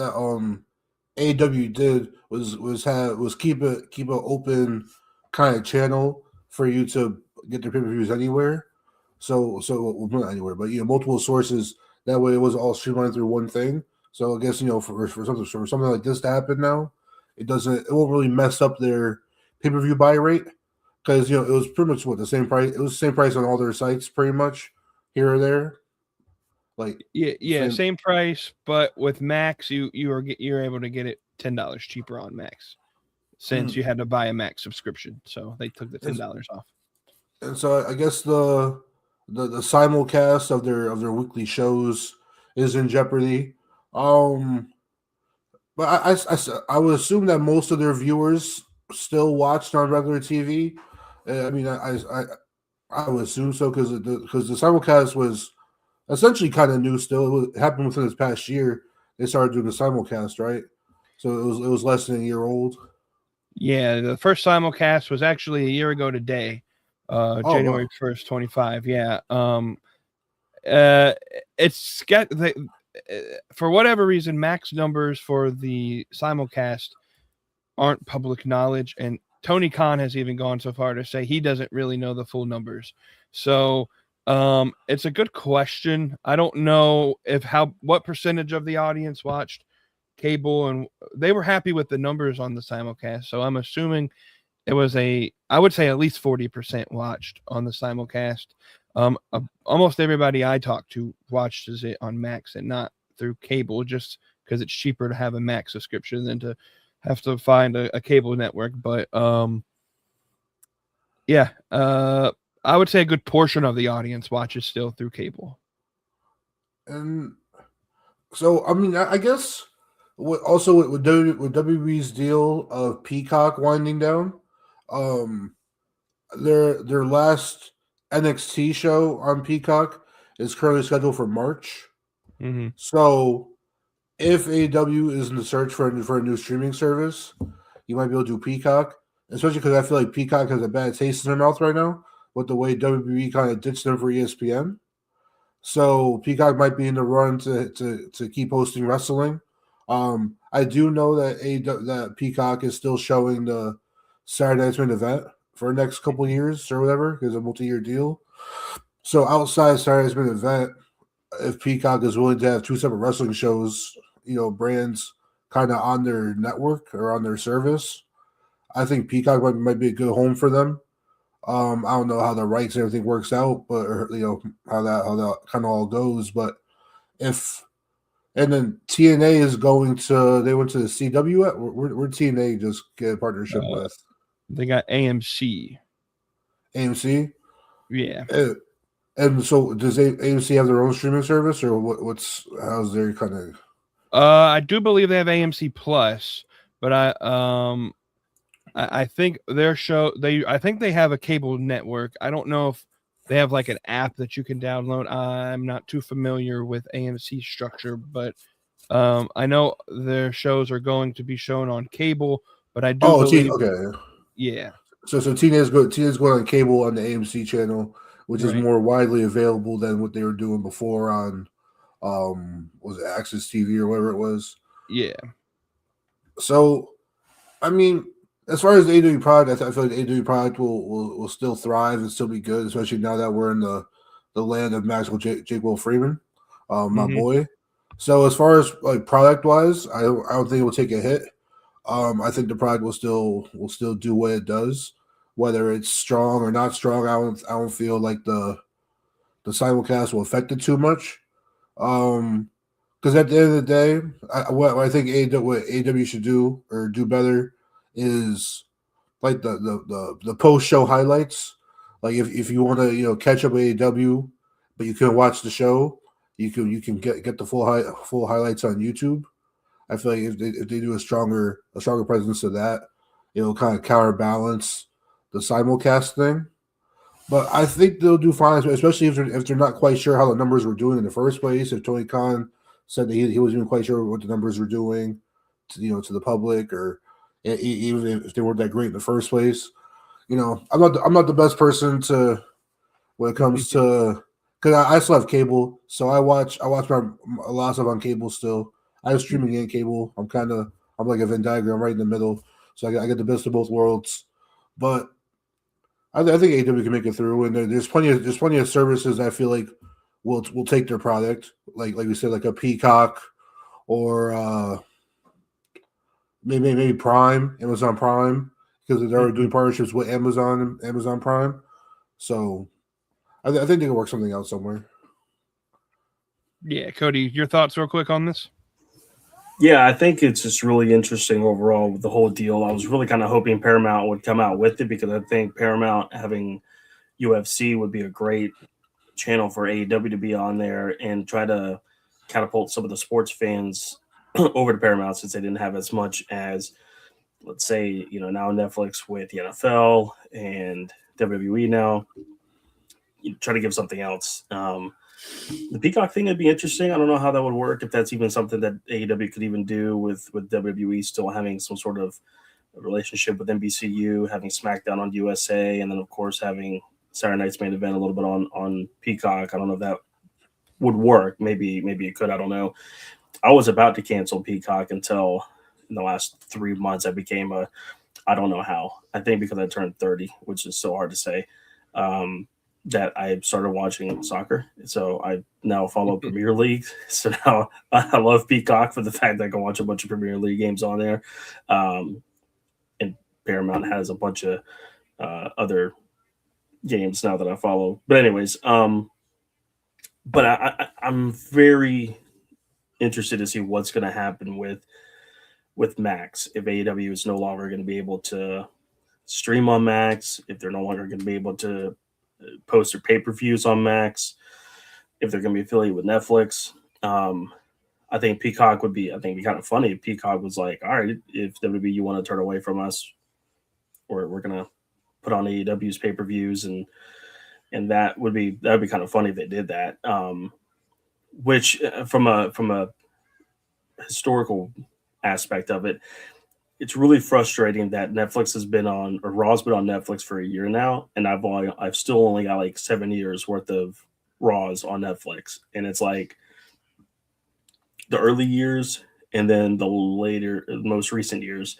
AEW did was keep an open kind of channel for you to get their pay-per-views anywhere. So well, not anywhere, but multiple sources. That way, it was all streamlined through one thing. So I guess for something like this to happen now, it won't really mess up their pay-per-view buy rate, because it was pretty much the same price. It was the same price on all their sites, pretty much here or there. Like same price, but with Max, you're able to get it $10 cheaper on Max, since you had to buy a Max subscription. So they took the $10 off. And so I guess the simulcast of their weekly shows is in jeopardy. But I would assume that most of their viewers still watched on regular TV. I mean, I would assume so, because the simulcast was essentially kind of new still. It happened within this past year. They started doing the simulcast, right? So it was less than a year old. Yeah, the first simulcast was actually a year ago today, January 1st, 25. Yeah. It's got for whatever reason, Max numbers for the simulcast aren't public knowledge, and Tony Khan has even gone so far to say he doesn't really know the full numbers. So it's a good question. I don't know what percentage of the audience watched cable, and they were happy with the numbers on the simulcast. So I'm assuming it was I would say at least 40% watched on the simulcast. Almost everybody I talked to watches it on Max and not through cable, just because it's cheaper to have a Max subscription than to have to find a cable network. But I would say a good portion of the audience watches still through cable. And so, I mean, I guess with WWE's deal of Peacock winding down, their last NXT show on Peacock is currently scheduled for March. Mm-hmm. So if AEW is in the search for a new streaming service, you might be able to do Peacock, especially because I feel like Peacock has a bad taste in their mouth right now with the way WWE kind of ditched them for ESPN. So Peacock might be in the run to keep hosting wrestling. I do know that that Peacock is still showing the Saturday Night's Main Event for the next couple of years or whatever. It's a multi-year deal. So outside Saturday Night's Main Event, if Peacock is willing to have two separate wrestling shows, brands kind of on their network or on their service, I think Peacock might be a good home for them. I don't know how the rights and everything works out, but how that kind of all goes. But and then TNA is they went to the CW. Where TNA just get a partnership with? They got AMC. AMC? Yeah. And so does AMC have their own streaming service, or how's their kind of? I do believe they have AMC Plus, but I think their show I think they have a cable network. I don't know if they have like an app that you can download. I'm not too familiar with AMC structure, but I know their shows are going to be shown on cable. But I do believe, okay, yeah. So TNA's going on cable on the AMC channel, which is more widely available than what they were doing before on was it Access TV or whatever it was. Yeah. So, I mean, as far as the AEW product, I feel like the AEW product will still thrive and still be good, especially now that we're in the land of Maxwell Jake Will Freeman, my boy. So as far as like product wise, I don't think it will take a hit. I think the product will still do what it does, whether it's strong or not strong. I don't feel like the simulcast will affect it too much. Because at the end of the day, what I think what AEW should do or do better is like the post show highlights. Like if you want to catch up with AEW, but you can watch the show, you can get the full highlights on YouTube. I feel like if they do a stronger presence of that, it'll kind of counterbalance the simulcast thing. But I think they'll do fine, especially if they're not quite sure how the numbers were doing in the first place. If Tony Khan said that he wasn't even quite sure what the numbers were doing, to the public, or even if they weren't that great in the first place. I'm not the best person to when it comes to, because I still have cable, so I watch a lot of stuff on cable still. I have streaming and cable. I'm like a Venn diagram right in the middle, so I get the best of both worlds. But I think AEW can make it through, and there's plenty of services I feel like will take their product, like we said, like a Peacock or maybe Prime, Amazon Prime, because they're already doing partnerships with Amazon Prime. So I think they can work something out somewhere. Yeah, Kody, your thoughts real quick on this? Yeah, I think it's just really interesting overall with the whole deal. I was really kind of hoping Paramount would come out with it, because I think Paramount having UFC would be a great channel for AEW to be on there and try to catapult some of the sports fans over to Paramount, since they didn't have as much as, let's say, now Netflix with the NFL and WWE now. You try to give something else. The Peacock thing would be interesting. I don't know how that would work, if that's even something that AEW could even do with WWE still having some sort of relationship with NBCU, having SmackDown on USA, and then of course having Saturday Night's Main Event a little bit on Peacock. I don't know if that would work. Maybe it could. I don't know. I was about to cancel Peacock until in the last 3 months I became I don't know how. I think because I turned 30, which is so hard to say. That I started watching soccer. So I now follow Premier League. So now I love Peacock for the fact that I can watch a bunch of Premier League games on there. And Paramount has a bunch of other games now that I follow. But anyways, but I'm very interested to see what's going to happen with Max, if AEW is no longer going to be able to stream on Max, if they're no longer going to be able to post their pay-per-views on Max, if they're going to be affiliated with Netflix. I think Peacock would be kind of funny if Peacock was like, all right, if WWE you want to turn away from us, or we're going to put on AEW's pay-per-views, and that would be kind of funny if they did that. Which from a historical aspect of it, it's really frustrating that Netflix has been on, or Raw's been on Netflix for a year now, and I've still only got like 7 years worth of Raws on Netflix, and it's like the early years and then the most recent years.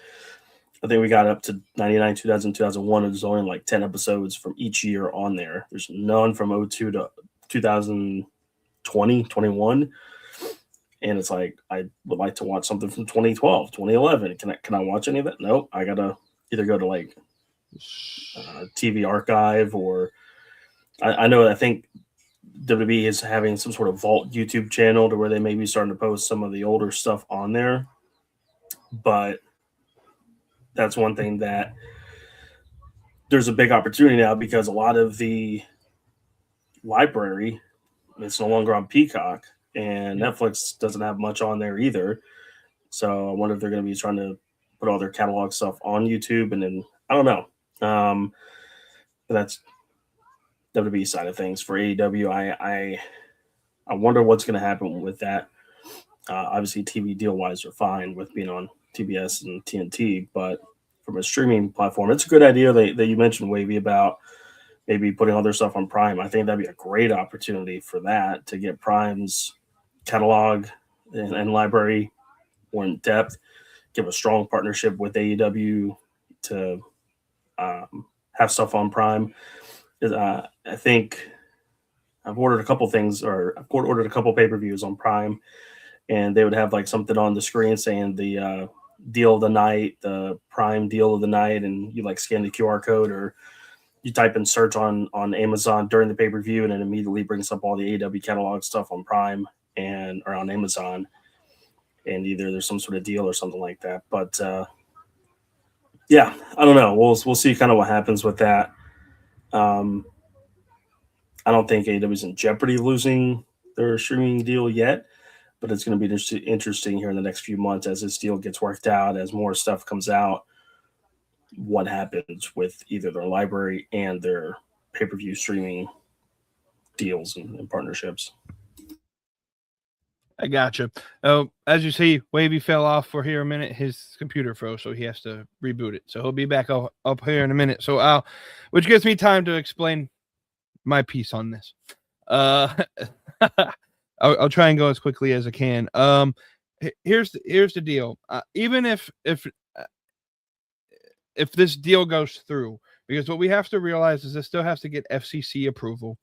I think we got up to 99, 2000, 2001, and there's only like 10 episodes from each year on there. There's none from 02 to 2020, 21. And it's like, I would like to watch something from 2012, 2011. Can I watch any of that? Nope. I gotta either go to like TV Archive, or I think WWE is having some sort of Vault YouTube channel to where they may be starting to post some of the older stuff on there. But that's one thing that there's a big opportunity now, because a lot of the library is no longer on Peacock. And Netflix doesn't have much on there either. So I wonder if they're going to be trying to put all their catalog stuff on YouTube. And then, I don't know. But that's WWE side of things. For AEW, I wonder what's going to happen with that. Obviously, TV deal-wise are fine with being on TBS and TNT. But from a streaming platform, it's a good idea that you mentioned, Wavy, about maybe putting all their stuff on Prime. I think that'd be a great opportunity for that, to get Prime's catalog and library more in depth, give a strong partnership with AEW to have stuff on Prime. I think I've ordered a couple things, or I've ordered a couple pay-per-views on Prime, and they would have like something on the screen saying the deal of the night, the Prime deal of the night, and you like scan the QR code, or you type in search on Amazon during the pay-per-view, and it immediately brings up all the AEW catalog stuff on Prime or on Amazon, and either there's some sort of deal or something like that. But yeah, I don't know. We'll see kind of what happens with that. I don't think AEW is in jeopardy of losing their streaming deal yet, but it's going to be interesting here in the next few months as this deal gets worked out, as more stuff comes out, what happens with either their library and their pay-per-view streaming deals and partnerships. I gotcha. Oh, as you see, Wavy fell off for here a minute. His computer froze, so he has to reboot it. So he'll be back up here in a minute. So which gives me time to explain my piece on this. I'll try and go as quickly as I can. Here's the deal. Even if this deal goes through, because what we have to realize is this still has to get FCC approval,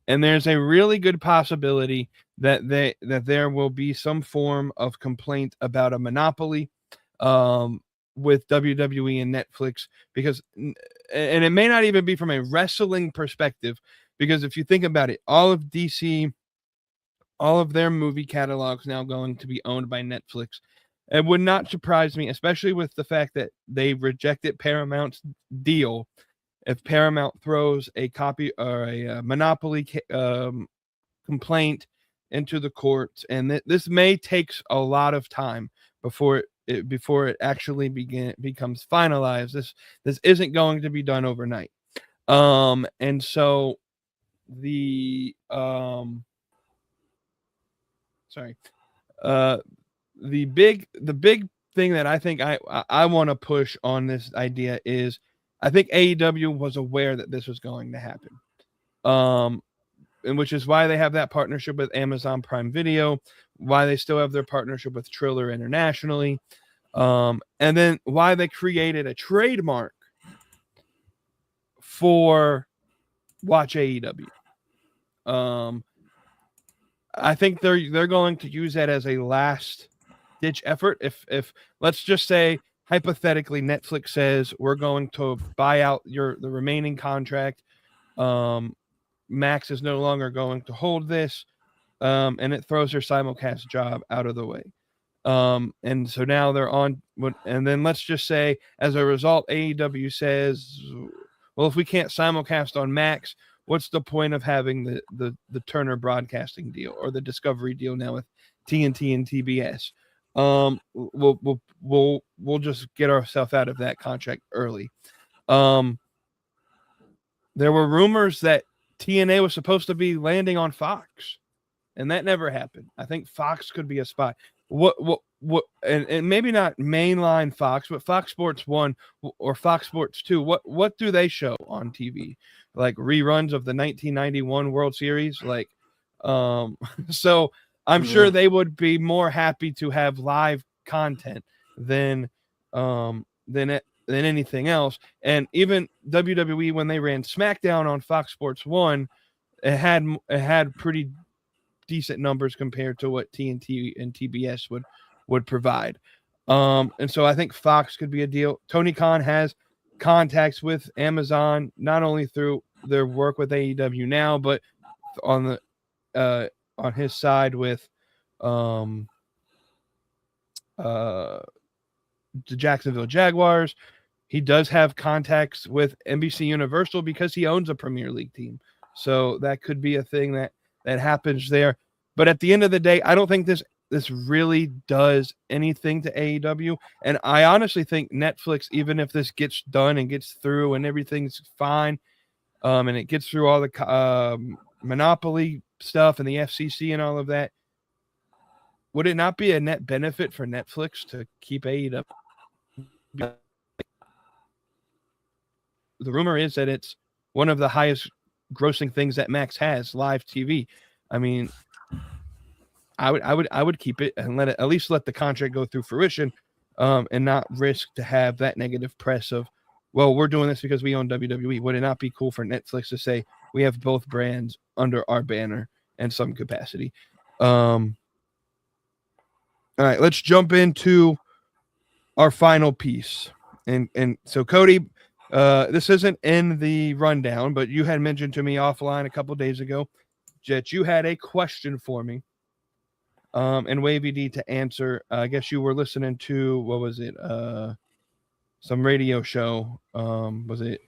and there's a really good possibility that there will be some form of complaint about a monopoly with WWE and Netflix, because, and it may not even be from a wrestling perspective, because if you think about it, all of DC, all of their movie catalogs now going to be owned by Netflix. It would not surprise me, especially with the fact that they rejected Paramount's deal. If Paramount throws a copy or a monopoly complaint into the courts, and this may take a lot of time before it actually becomes finalized. This isn't going to be done overnight. And so the big thing that I think I want to push on this idea is, I think AEW was aware that this was going to happen. And which is why they have that partnership with Amazon Prime Video, why they still have their partnership with Triller internationally, and then why they created a trademark for Watch AEW. I think they're going to use that as a last ditch effort. If let's just say hypothetically Netflix says we're going to buy out the remaining contract, Max is no longer going to hold this, and it throws their simulcast job out of the way. And so now they're on, and then let's just say as a result, AEW says, well, if we can't simulcast on Max, what's the point of having the Turner Broadcasting deal or the Discovery deal now with TNT and TBS? We'll just get ourselves out of that contract early. There were rumors that TNA was supposed to be landing on Fox, and that never happened. I think Fox could be a spot. And maybe not mainline Fox, but Fox Sports 1 or Fox Sports 2. What do they show on TV? Like reruns of the 1991 World Series? Like, so I'm sure they would be more happy to have live content than anything else. And even WWE, when they ran SmackDown on Fox Sports 1, it had pretty decent numbers compared to what TNT and TBS would provide. And so I think Fox could be a deal. Tony Khan has contacts with Amazon, not only through their work with AEW now, but on his side with the Jacksonville Jaguars. He does have contacts with NBC Universal because he owns a Premier League team. So that could be a thing that happens there. But at the end of the day, I don't think this really does anything to AEW. And I honestly think Netflix, even if this gets done and gets through and everything's fine, and it gets through all the monopoly stuff and the FCC and all of that, would it not be a net benefit for Netflix to keep AEW? The rumor is that it's one of the highest grossing things that Max has, live TV. I mean, I would keep it and at least let the contract go through fruition, and not risk to have that negative press of, well, we're doing this because we own WWE. Would it not be cool for Netflix to say we have both brands under our banner in some capacity? All right, let's jump into our final piece. And so Kody, this isn't in the rundown, but you had mentioned to me offline a couple days ago that you had a question for me. And Wavy-D to answer. I guess you were listening to, what was it? Some radio show. Was it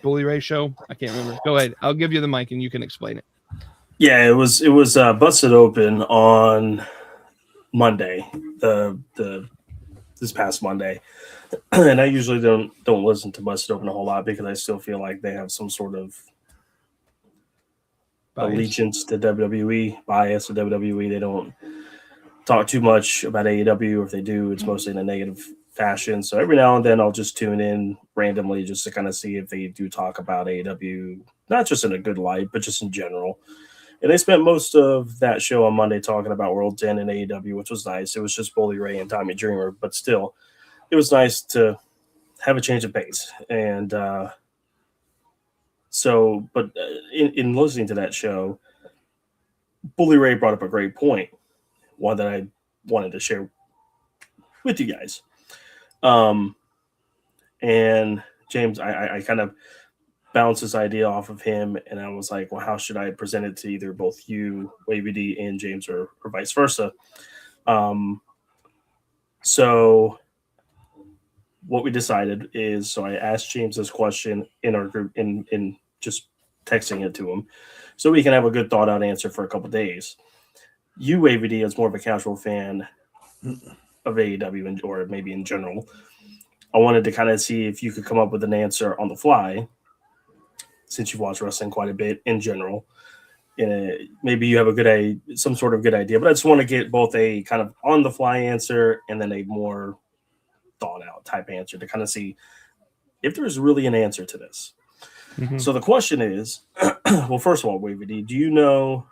Bully Ray show? I can't remember. Go ahead. I'll give you the mic and you can explain it. Yeah, it was busted open on Monday, this past Monday, and I usually don't listen to Busted Open a whole lot because I still feel like they have some sort of allegiance to WWE, bias to WWE. They don't talk too much about AEW, or if they do, it's mostly in a negative fashion. So every now and then I'll just tune in randomly just to kind of see if they do talk about AEW, not just in a good light, but just in general. And they spent most of that show on Monday talking about World's End and AEW, which was nice. It was just Bully Ray and Tommy Dreamer, but still, it was nice to have a change of pace. And in listening to that show, Bully Ray brought up a great point, one that I wanted to share with you guys. And James, I kind of bounced this idea off of him, and I was like, well, how should I present it to either both you, Wavy-D, and James, or vice versa? So what we decided is, so I asked James this question in our group, in just texting it to him, so we can have a good thought out answer for a couple days. You, Wavy-D, as more of a casual fan of AEW, or maybe in general, I wanted to kind of see if you could come up with an answer on the fly, since you've watched wrestling quite a bit in general. Maybe you have some sort of good idea, but I just want to get both a kind of on the fly answer and then a more thought out type answer to kind of see if there's really an answer to this. Mm-hmm. So the question is, well, first of all, Wavy-D, do you know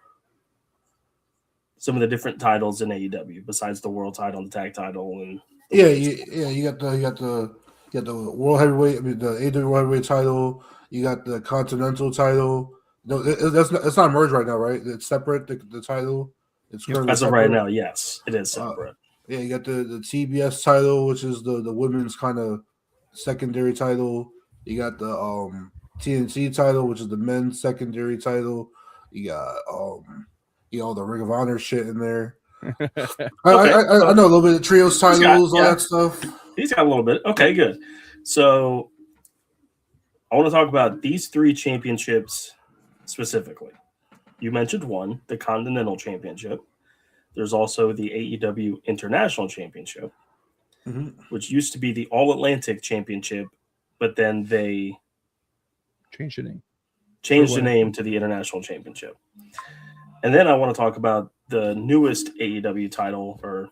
some of the different titles in AEW besides the world title and the tag title? And you got the world heavyweight, the AEW world heavyweight title. You got the continental title. No, it's not merged right now, right? It's separate. The title. It's as of right now, yes, it is separate. You got the TBS title, which is the women's kind of secondary title. You got the TNT title, which is the men's secondary title. You got all the Ring of Honor shit in there. Okay. I know a little bit of trios titles, all that stuff. He's got a little bit. Okay, good. So I want to talk about these three championships specifically. You mentioned one, the Continental Championship. There's also the AEW International Championship, which used to be the All-Atlantic Championship, but then they changed the name. Changed the name to the International Championship. And then I want to talk about the newest AEW title, or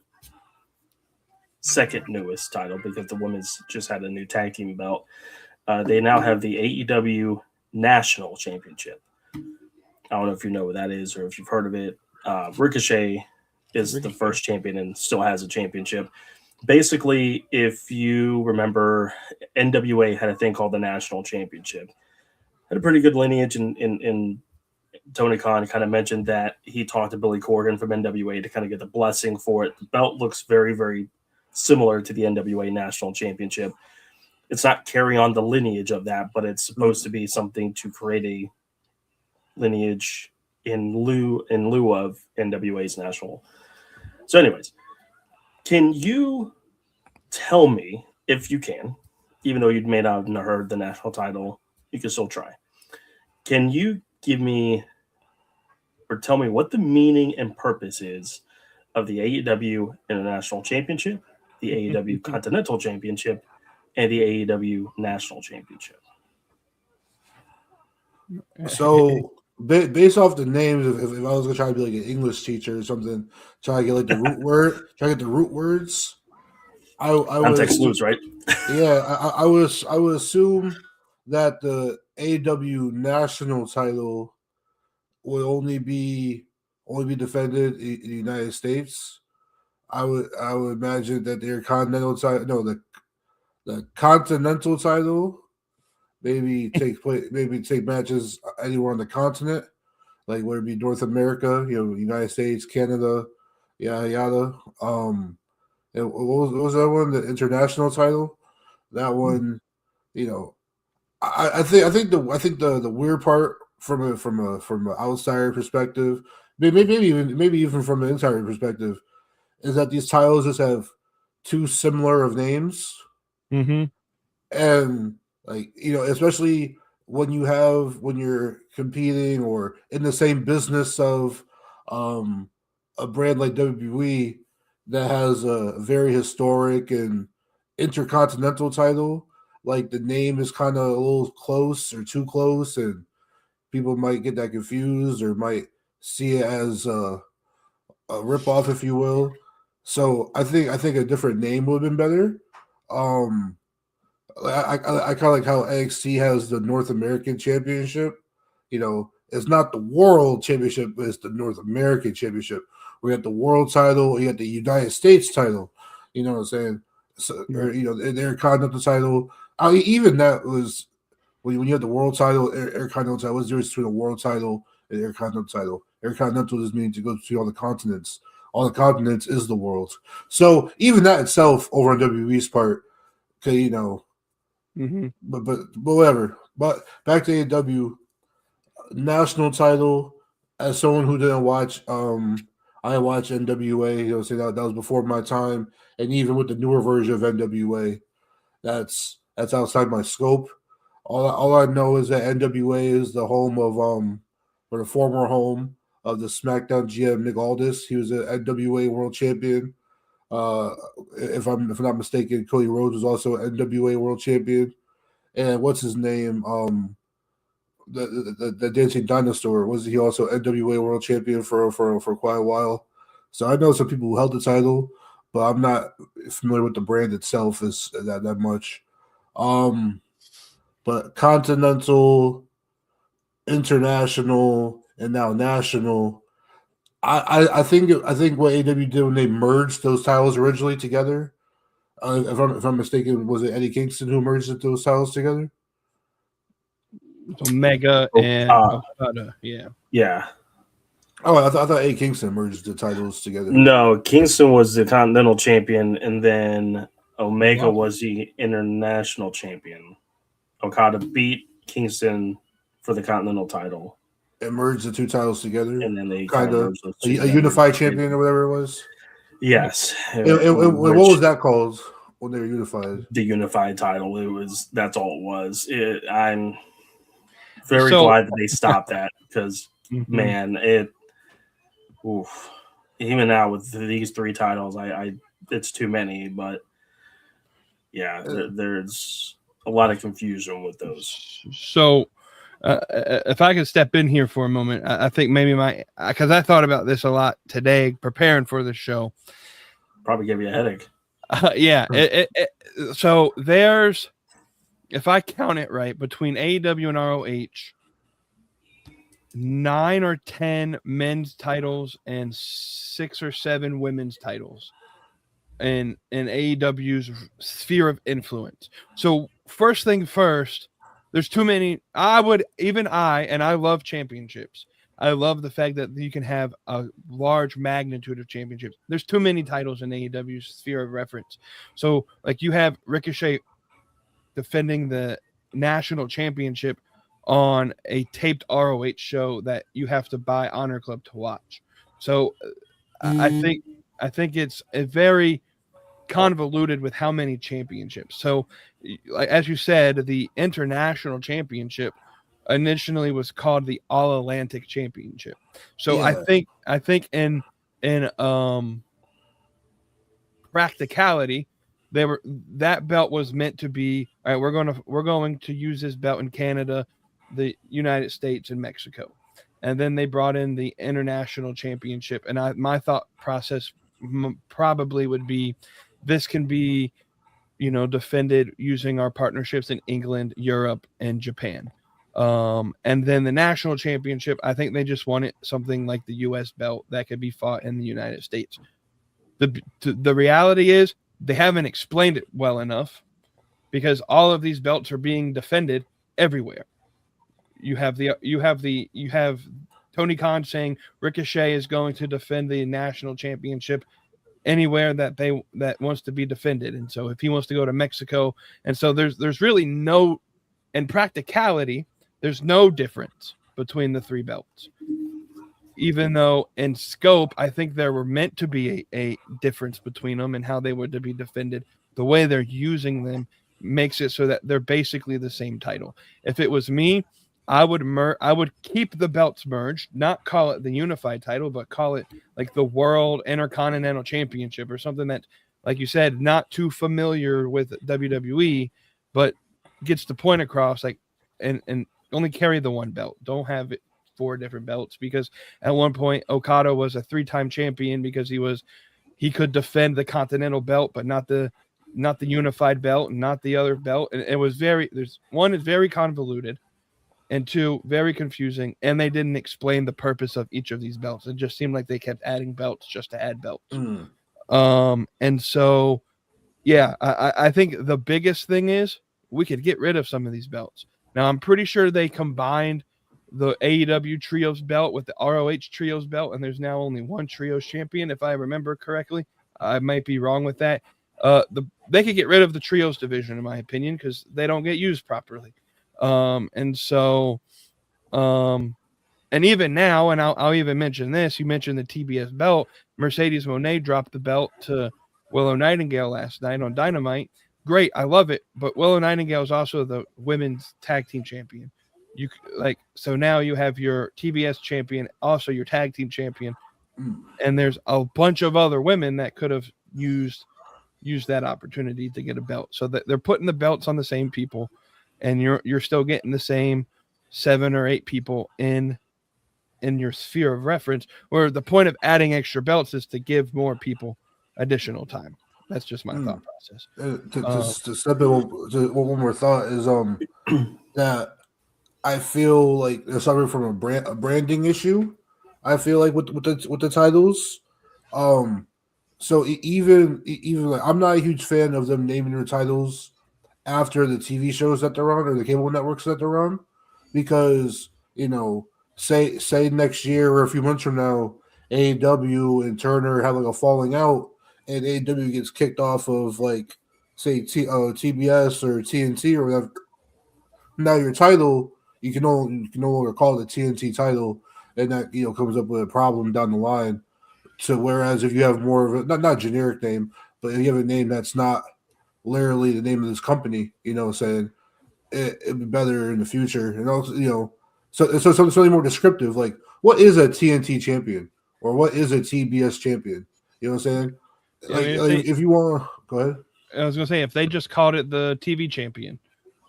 second newest title, because the women's just had a new tag team belt. They now have the AEW National Championship. I don't know if you know what that is or if you've heard of it. Ricochet is the first champion and still has a championship. Basically, if you remember, NWA had a thing called the National Championship. Had a pretty good lineage, in Tony Khan kind of mentioned that he talked to Billy Corgan from NWA to kind of get the blessing for it. The belt looks very, very similar to the NWA National Championship. It's not carrying on the lineage of that, but it's supposed to be something to create a lineage in lieu of NWA's national. So anyways, can you tell me, if you can, even though you may not have heard the national title, you can still try. Can you give me or tell me what the meaning and purpose is of the AEW International Championship, the AEW Continental Championship, and the AEW National Championship? So, based off the names, if I was gonna try to be like an English teacher or something, try to get like the root words. I Context clues, right? Yeah, I would assume that the AEW National title would only be defended in the United States. I would imagine that their continental title, the continental title, maybe take matches anywhere on the continent, like whether it be North America, United States, Canada, yada yada. And what was that one? The international title. That one, you know, I think the weird part from an outsider perspective, maybe even from an insider perspective, is that these titles just have too similar of names, Mm-hmm. and like especially when you're competing or in the same business of um, a brand like WWE that has a very historic and intercontinental title. Like the name is kind of a little close or too close, and people might get that confused or might see it as a ripoff, if you will. So I think a different name would have been better. Um, I kind of like how NXT has the North American Championship. It's not the World Championship, but it's the North American Championship. We got the World title, you got the United States title. You know what I'm saying? So, or the Intercontinental title. Even that was when you had the World title, Intercontinental title. What's the difference between a World title and Intercontinental title? Intercontinental just means to go to all the continents. All the continents is the world. So even that itself, over on WWE's part, could Mm-hmm. but whatever. But back to AEW national title. As someone who didn't watch, I watched NWA. Say that was before my time, and even with the newer version of NWA, that's outside my scope. All I know is that NWA is the home of or the former home of the SmackDown GM Nick Aldis. He was an NWA World Champion. If I'm not mistaken, Cody Rhodes was also an NWA World Champion. And what's his name? The Dancing Dinosaur, was he also NWA World Champion for quite a while? So I know some people who held the title, but I'm not familiar with the brand itself is that much. But Continental, International, and now National. I think what AEW did when they merged those titles originally together. If I'm mistaken, was it Eddie Kingston who merged those titles together? Omega and Okada, yeah. Yeah. Oh, I thought Eddie Kingston merged the titles together. No, Kingston was the Continental Champion, and then Omega was the International Champion. Okada beat Kingston for the Continental title. It merged the two titles together, and then they kind of merged a unified champion or whatever it was. Yes. What was that called when they were unified? The unified title. That's all it was. I'm very glad that they stopped that because man, even now with these three titles, it's too many. But yeah, there's a lot of confusion with those. So. If I could step in here for a moment, I think maybe because I thought about this a lot today preparing for the show. Probably gave you a headache. Yeah. So there's, if I count it right, between AEW and ROH, 9 or 10 men's titles and 6 or 7 women's titles in AEW's sphere of influence. So first thing first, there's too many. I love championships. I love the fact that you can have a large magnitude of championships. There's too many titles in AEW's sphere of reference. So, like, you have Ricochet defending the national championship on a taped ROH show that you have to buy Honor Club to watch. So, I think it's a very convoluted with how many championships. So, as you said, the international championship initially was called the All Atlantic Championship. So yeah. I think in practicality, that belt was meant to be, all right, we're going to use this belt in Canada, the United States, and Mexico. And then they brought in the international championship. And my thought process probably would be, this can be, defended using our partnerships in England, Europe, and Japan. And then the national championship, I think they just wanted something like the U.S. belt that could be fought in the United States. The reality is they haven't explained it well enough, because all of these belts are being defended everywhere. You have Tony Khan saying Ricochet is going to defend the national championship anywhere that wants to be defended. And so if he wants to go to Mexico, and so there's really no, in practicality, there's no difference between the three belts. Even though in scope, I think there were meant to be a difference between them and how they were to be defended. The way they're using them makes it so that they're basically the same title. If it was me, I would keep the belts merged, not call it the unified title, but call it like the World Intercontinental Championship or something that, like you said, not too familiar with WWE, but gets the point across. Like, and only carry the one belt. Don't have it 4 different belts, because at one point Okada was a 3-time champion because he could defend the Continental belt, but not the unified belt and not the other belt. And it was it's very convoluted, and 2, very confusing. And they didn't explain the purpose of each of these belts. It just seemed like they kept adding belts just to add belts. And so, yeah, I think the biggest thing is we could get rid of some of these belts. Now, I'm pretty sure they combined the AEW Trios belt with the ROH Trios belt, and there's now only one Trios champion, if I remember correctly. I might be wrong with that. They could get rid of the Trios division, in my opinion, because they don't get used properly. And so, and even now, and I'll even mention this, you mentioned the TBS belt. Mercedes Moné dropped the belt to Willow Nightingale last night on Dynamite. Great, I love it. But Willow Nightingale is also the women's tag team champion. So now you have your TBS champion, also your tag team champion, and there's a bunch of other women that could have used that opportunity to get a belt. So that they're putting the belts on the same people, and you're still getting the same 7 or 8 people in your sphere of reference, where the point of adding extra belts is to give more people additional time. That's just my thought process. To step in one more thought is that I feel like they're suffering from a branding issue. I feel like with the titles. So even like, I'm not a huge fan of them naming their titles after the TV shows that they're on or the cable networks that they're on, because say next year or a few months from now, AEW and Turner have like a falling out, and AEW gets kicked off of like say TBS or TNT or whatever. Now your title, you can no longer call it the TNT title, and that comes up with a problem down the line. So whereas if you have more of a not generic name, but if you have a name that's not literally the name of this company, saying it'd be better in the future, and also so something more descriptive, like what is a TNT champion or what is a TBS champion? You know what I'm saying? Like if you want, go ahead. I was gonna say, if they just called it the TV champion,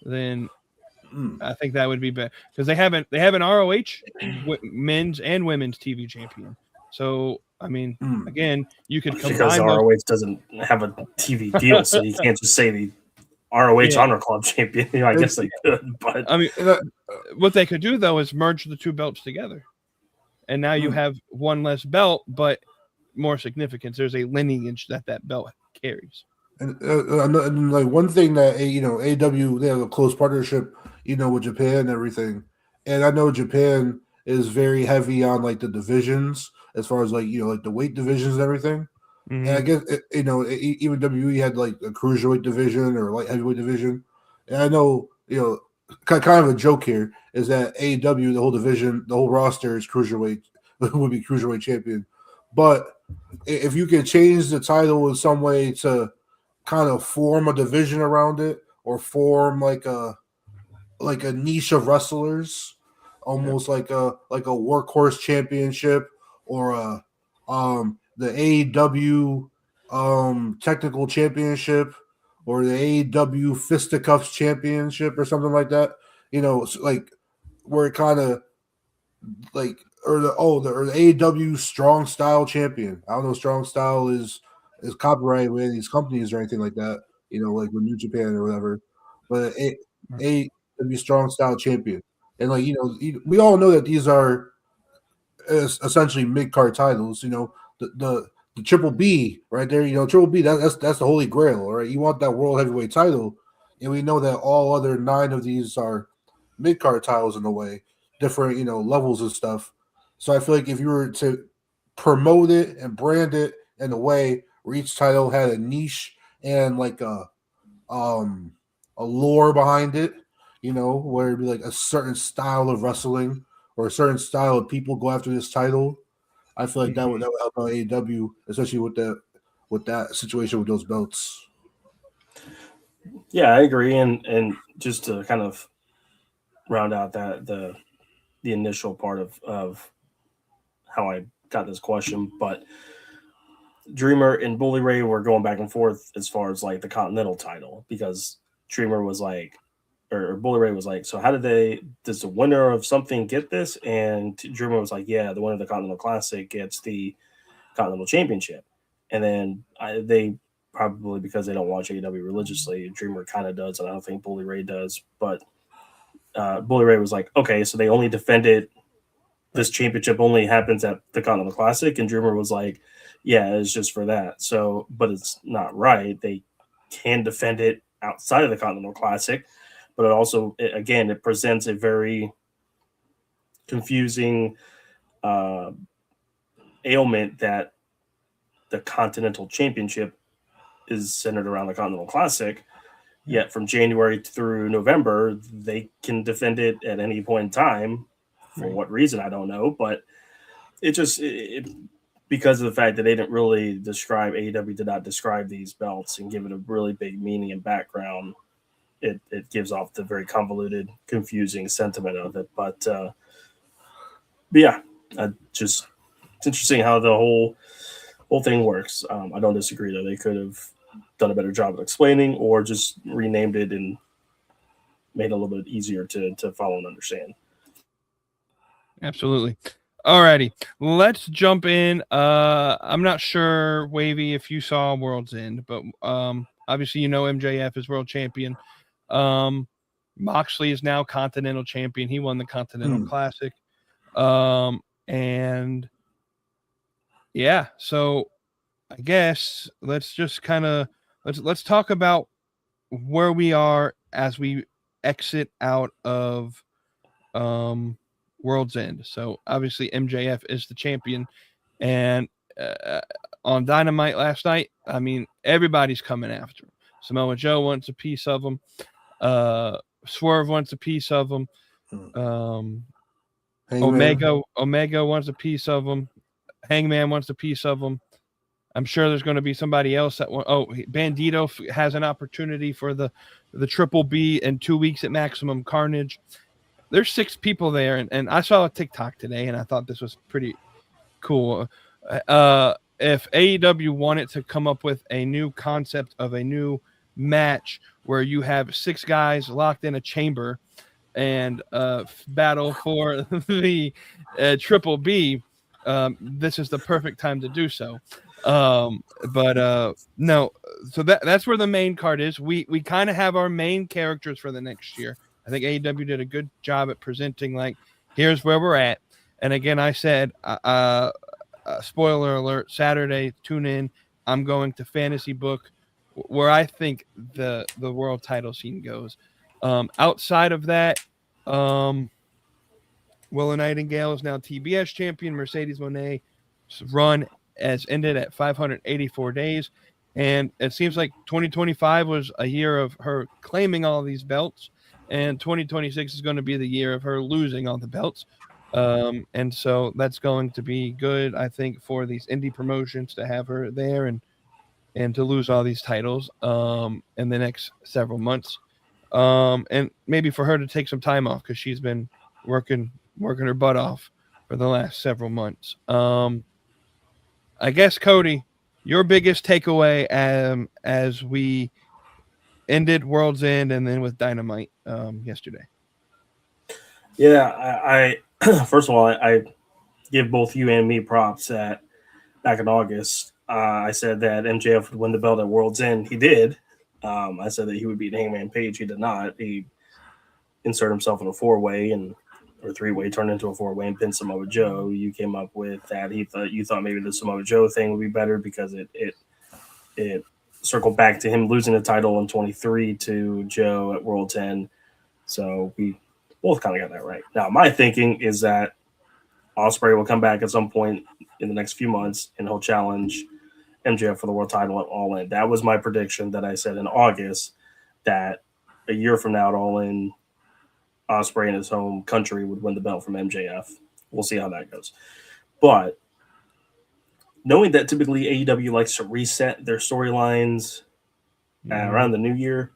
then I think that would be better, because they have an ROH men's and women's TV champion. So I mean, again, you could combine because ROH doesn't have a TV deal, so you can't just say the ROH Honor Club champion. I guess they could, but I mean, what they could do though is merge the 2 belts together, and now you have one less belt, but more significance. There's a lineage that belt carries. And like one thing that AEW, they have a close partnership, with Japan and everything. And I know Japan is very heavy on like the divisions, as far as like like the weight divisions and everything. Mm-hmm. And I guess even WWE had like a cruiserweight division or light heavyweight division. And I know kind of a joke here is that AEW, the whole division, the whole roster is cruiserweight, would be cruiserweight champion. But if you could change the title in some way to kind of form a division around it, or form like a niche of wrestlers, almost like a workhorse championship, or the AEW technical championship, or the AEW fisticuffs championship, or something like that. Like where it kind of like, or the AEW strong style champion. I don't know, strong style is copyrighted with these companies or anything like that, like with New Japan or whatever. But AEW strong style champion, and like we all know that these are essentially mid card titles. The Triple B right there. Triple B, that's the holy grail, right? You want that world heavyweight title, and we know that all other 9 of these are mid card titles in a way, different levels of stuff. So I feel like if you were to promote it and brand it in a way where each title had a niche and like a lore behind it, where it'd be like a certain style of wrestling or a certain style of people go after this title. I feel like that would help out AEW, especially with that situation with those belts. Yeah, I agree. And just to kind of round out that the initial part of how I got this question, but Dreamer and Bully Ray were going back and forth as far as like the Continental title, because Dreamer was like, or Bully Ray was like, so how does the winner of something get this? And Dreamer was like, yeah, the winner of the Continental Classic gets the Continental Championship. And then they probably, because they don't watch AEW religiously, Dreamer kind of does, and I don't think Bully Ray does, but Bully Ray was like, okay, so they only defended this championship only happens at the Continental Classic, and Dreamer was like, yeah, it's just for that. So, but it's not right. They can defend it outside of the Continental Classic, but it also, again, it presents a very confusing ailment that the Continental Championship is centered around the Continental Classic. Yet from January through November, they can defend it at any point in time. For what reason, I don't know. But it just because of the fact that they didn't really describe, AEW did not describe these belts and give it a really big meaning and background, it gives off the very convoluted, confusing sentiment of it. But yeah, it's interesting how the whole thing works. I don't disagree, though. They could have done a better job of explaining, or just renamed it and made it a little bit easier to follow and understand. Absolutely. Alrighty, let's jump in. I'm not sure, Wavy, if you saw World's End, but obviously MJF is world champion. Moxley is now Continental champion. He won the Continental Classic. And yeah, so I guess let's just kind of let's talk about where we are as we exit out of World's End. So obviously MJF is the champion, and on Dynamite last night, I mean, everybody's coming after him. Samoa Joe wants a piece of him. Swerve wants a piece of him. Omega wants a piece of him. Hangman wants a piece of him. I'm sure there's going to be somebody else that Bandito has an opportunity for the Triple B in 2 weeks at Maximum Carnage. There's 6 people there, and I saw a TikTok today, and I thought this was pretty cool. If AEW wanted to come up with a new concept of a new match where you have 6 guys locked in a chamber and battle for the Triple B, this is the perfect time to do so. No, so that's where the main card is. We kind of have our main characters for the next year. I think AEW did a good job at presenting, like, here's where we're at. And again, I said, spoiler alert, Saturday, tune in. I'm going to Fantasy Book, where I think the world title scene goes. Outside of that, Willow Nightingale is now TBS champion. Mercedes Moné's run has ended at 584 days. And it seems like 2025 was a year of her claiming all these belts. And 2026 is going to be the year of her losing all the belts. And so that's going to be good, I think, for these indie promotions to have her there and to lose all these titles in the next several months. And maybe for her to take some time off, because she's been working her butt off for the last several months. I guess, Kody, your biggest takeaway as we ended World's End and then with Dynamite yesterday. Yeah, I first of all, I give both you and me props that back in August, I said that MJF would win the belt at World's End. He did. I said that he would beat Hangman Page. He did not. He inserted himself in a 4-way or 3-way, turned into a 4-way and pinned Samoa Joe. You came up with that. You thought maybe the Samoa Joe thing would be better because it circled back to him losing the title in 23 to Joe at World's End. So we both kind of got that right. Now, my thinking is that Ospreay will come back at some point in the next few months, and he'll challenge MJF for the world title at All In. That was my prediction that I said in August, that a year from now at All In, Ospreay in his home country would win the belt from MJF. We'll see how that goes. But knowing that typically AEW likes to reset their storylines around the new year,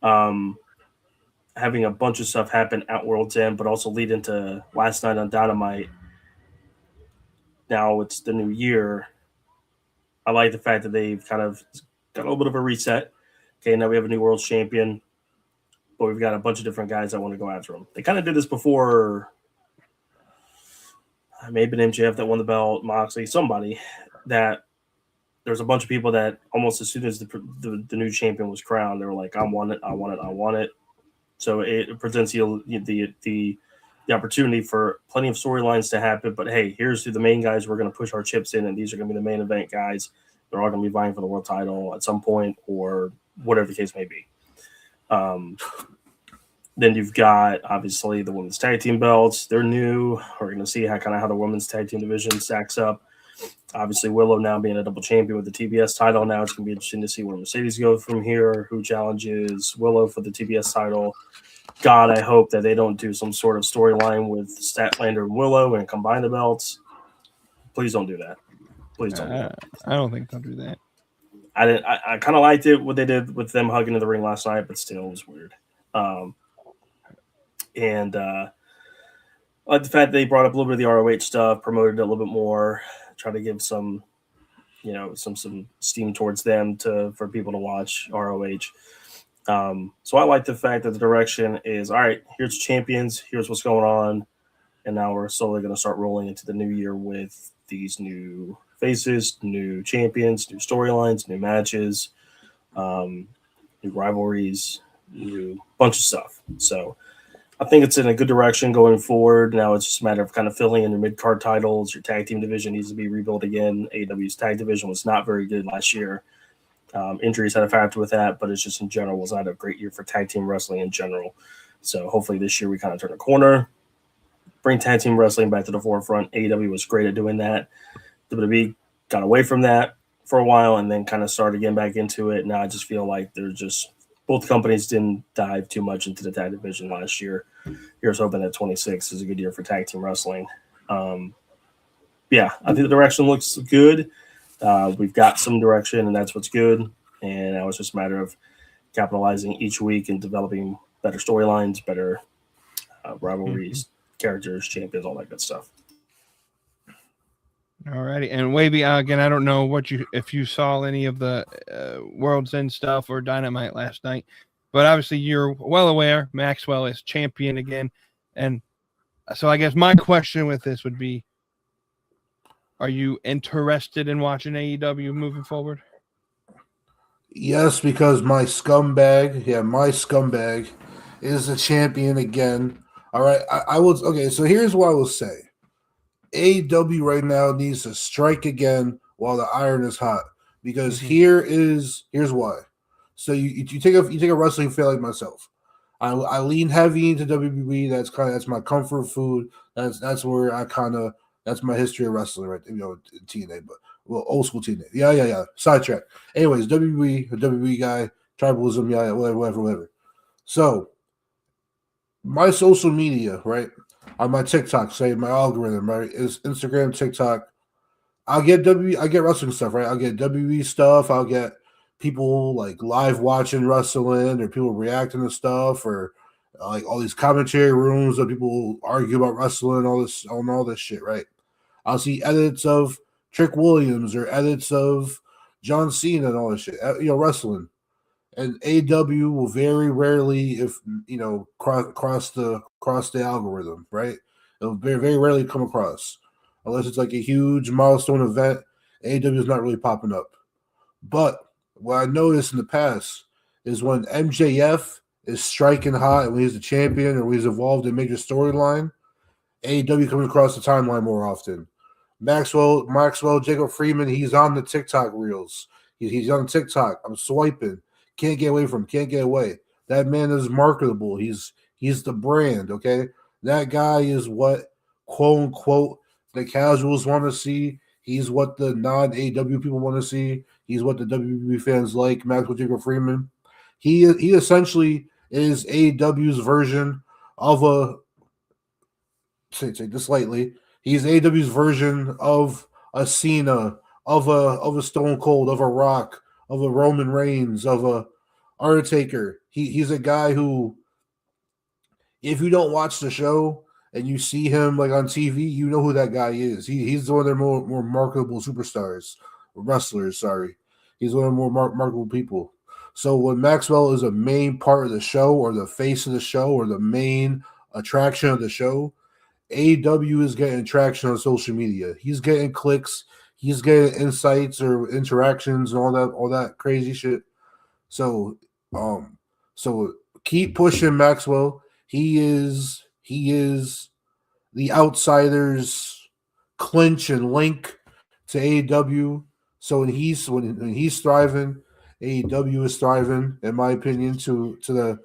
having a bunch of stuff happen at World's End, but also lead into last night on Dynamite. Now it's the new year. I like the fact that they've kind of got a little bit of a reset. Okay, now we have a new world champion, but we've got a bunch of different guys that want to go after him. They kind of did this before. Maybe an MJF that won the belt, Moxley, somebody that there's a bunch of people that almost as soon as the new champion was crowned, they were like, I want it, I want it, I want it. So it presents you the opportunity for plenty of storylines to happen. But hey, here's who the main guys we're going to push our chips in, and these are going to be the main event guys. They're all going to be vying for the world title at some point, or whatever the case may be. Then you've got obviously the women's tag team belts. They're new. We're going to see how the women's tag team division stacks up. Obviously, Willow now being a double champion with the TBS title. Now it's going to be interesting to see where Mercedes goes from here. Who challenges Willow for the TBS title? God, I hope that they don't do some sort of storyline with Statlander and Willow and combine the belts. Please don't do that. Please don't. Do that. I don't think they'll do that. I kind of liked it what they did with them hugging in the ring last night, but still it was weird. And I like the fact that they brought up a little bit of the ROH stuff, promoted it a little bit more, try to give some steam towards them for people to watch ROH. So I like the fact that the direction is, all right, here's champions, here's what's going on, and now we're slowly going to start rolling into the new year with these new faces, new champions, new storylines, new matches, new rivalries, new bunch of stuff. So I think it's in a good direction going forward. Now it's just a matter of kind of filling in your mid-card titles. Your tag team division needs to be rebuilt again. AEW's tag division was not very good last year. Injuries had a factor with that, but it's just in general was not a great year for tag team wrestling in general. So hopefully this year we kind of turn a corner, bring tag team wrestling back to the forefront. AEW was great at doing that. WWE got away from that for a while and then kind of started getting back into it. Now I just feel like they're just both companies didn't dive too much into the tag division last year. Here's hoping that 26 is a good year for tag team wrestling. Yeah, I think the direction looks good. We've got some direction, and that's what's good. And now it's just a matter of capitalizing each week and developing better storylines, better rivalries, characters, champions, all that good stuff. All righty. And Wavy, again, I don't know if you saw any of the World's End stuff or Dynamite last night, but obviously you're well aware Maxwell is champion again. And so I guess my question with this would be, are you interested in watching AEW moving forward? Yes, because my scumbag is the champion again. All right. I will. Okay. So here's what I will say. AEW right now needs to strike again while the iron is hot, because here's why. So you take a wrestling fan like myself. I lean heavy into WWE. That's my comfort food. That's where that's my history of wrestling, right? TNA, but old school TNA. Yeah. Sidetrack. Anyways, WWE guy, tribalism, whatever. So my social media, right? On my TikTok, say my algorithm, right, is Instagram, TikTok. I get wrestling stuff, right? I'll get WWE stuff. I'll get people like live watching wrestling, or people reacting to stuff, or like all these commentary rooms that people argue about wrestling, all this shit, right? I'll see edits of Trick Williams or edits of John Cena and all this shit, wrestling. And AEW will very rarely, cross the algorithm, right? It'll very, very rarely come across, unless it's like a huge milestone event. AEW is not really popping up. But what I noticed in the past is when MJF is striking hot, and when he's the champion or when he's involved in major storyline, AEW comes across the timeline more often. Maxwell, Jacob Freeman, he's on the TikTok reels. He's on TikTok. I'm swiping. Can't get away from him. Can't get away. That man is marketable. He's the brand, okay? That guy is what, quote unquote, the casuals want to see. He's what the non-AEW people want to see. He's what the WWE fans like. Maxwell Jacob Freeman. He essentially is AEW's version of a say this lightly. He's AEW's version of a Cena, of a Stone Cold, of a Rock, of a Roman Reigns, of a Undertaker. He's a guy who, if you don't watch the show and you see him like on TV, you know who that guy is. He's one of their more marketable superstars, wrestlers. Sorry, he's one of the more marketable people. So when Maxwell is a main part of the show, or the face of the show, or the main attraction of the show, AEW is getting traction on social media. He's getting clicks. He's getting insights or interactions and all that crazy shit. So keep pushing Maxwell. He is the outsiders clinch and link to AEW. So when he's thriving, AEW is thriving, in my opinion, to the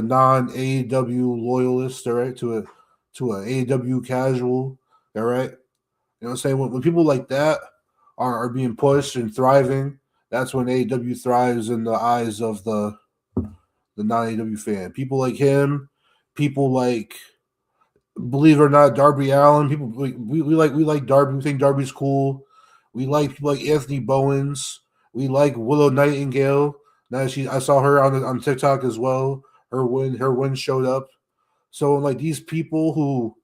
non AEW loyalist, all right, to a AEW casual, all right. You know what I'm saying? When people like that are being pushed and thriving, that's when AEW thrives in the eyes of the non-AEW fan. People like him, people like, believe it or not, Darby Allin. People we like Darby. We think Darby's cool. We like people like Anthony Bowens. We like Willow Nightingale. Now I saw her on TikTok as well. Her win showed up. So like these people who